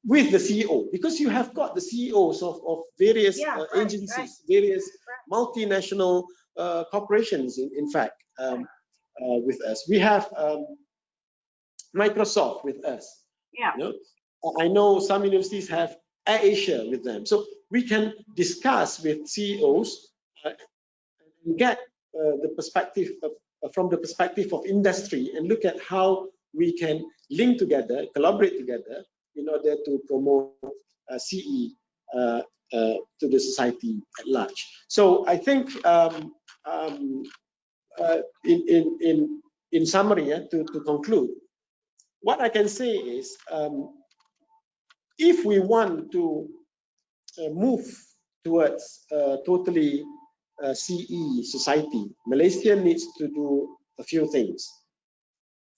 With the CEO, because you have got the CEOs of various agencies, various multinational corporations, in fact, with us. We have Microsoft with us. You know? I know some universities have AirAsia with them. So we can discuss with CEOs and get the perspective from the perspective of industry, and look at how we can link together, collaborate together, in order to promote CE to the society at large. So I think in summary, to conclude, what I can say is, if we want to move towards totally CE society, Malaysia needs to do a few things.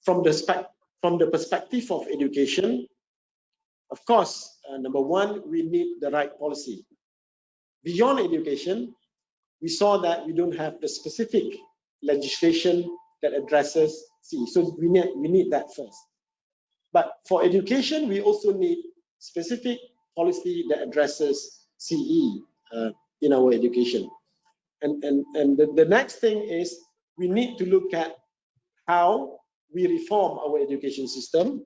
From the perspective of education, of course, number one, we need the right policy. Beyond education, we saw that we don't have the specific legislation that addresses CE. So we need that first. But for education, we also need specific policy that addresses CE in our education. And the next thing is, we need to look at how we reform our education system,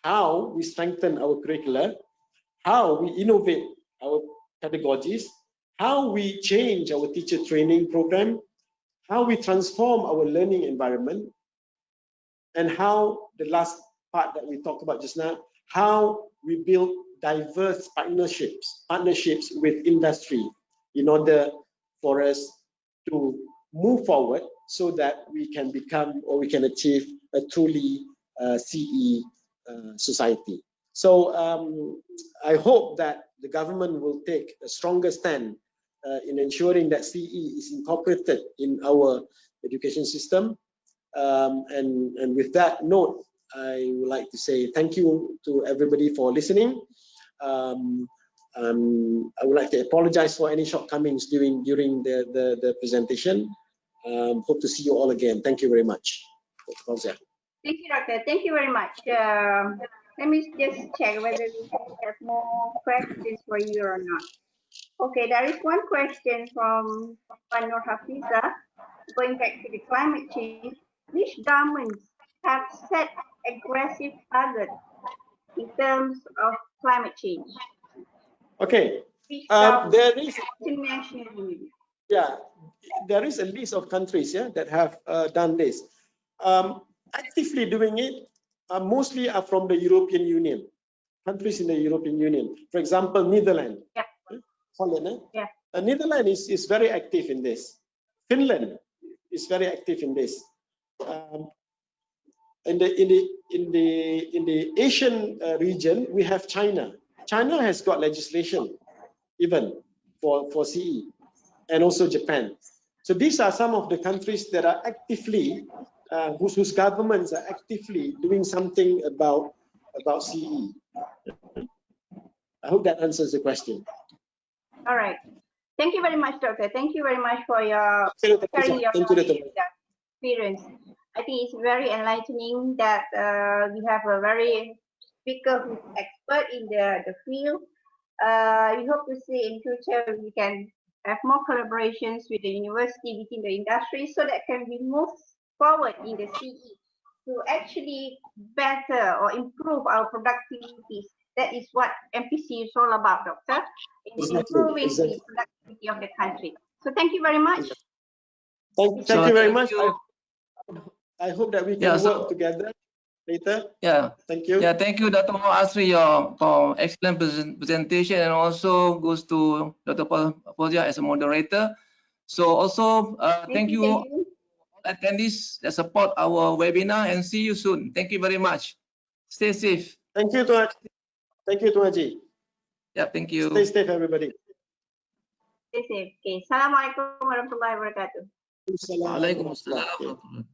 how we strengthen our curricula, how we innovate our pedagogies, how we change our teacher training program, how we transform our learning environment, and how, the last part that we talked about just now, how we build diverse partnerships with industry in order for us to move forward, so that we can become, or we can achieve, a truly CE society. So I hope that the government will take a stronger stand in ensuring that CE is incorporated in our education system. And with that note, I would like to say thank you to everybody for listening. I would like to apologize for any shortcomings during the presentation. Hope to see you all again. Thank you very much. Thank you, Doctor. Thank you very much. Let me just check whether we have more questions for you or not. Okay, there is one question from Panur Hafiza. Going back to the climate change, which governments have set aggressive targets in terms of climate change? Okay, Which there is internationally? yeah, there is a list of countries that have done this. Actively doing it, mostly are from the European Union, countries in the European Union. For example, Netherlands, Yeah. Holland. Yeah. Netherlands is very active in this. Finland is very active in this. In the Asian region, we have China. China has got legislation even for CE, and also Japan. So these are some of the countries that are actively, whose governments are actively doing something about CE. I hope that answers the question. All right. Thank you very much, Doctor. Thank you very much for your sharing your experience. I think it's very enlightening that we have a very speaker who's expert in the field. We hope to see in future we can have more collaborations with the university, within the industry, so that can be moved forward in the CE to actually better or improve our productivities. That is what MPC is all about, Doctor, in improving the productivity of the country. So thank you very much. Thank you very much. I hope that we can work together later. Yeah. Thank you. Yeah, thank you, Dr. Asri, for excellent presentation, and also goes to Dr. Fauziah as a moderator. So also thank you attendees that support our webinar, and see you soon. Thank you very much. Stay safe. Thank you, Tuan. Thank you, Tuan Haji. Yeah, thank you. Stay safe, everybody. Stay safe. Okay. Assalamualaikum warahmatullahi wabarakatuh. Waalaikumsalam.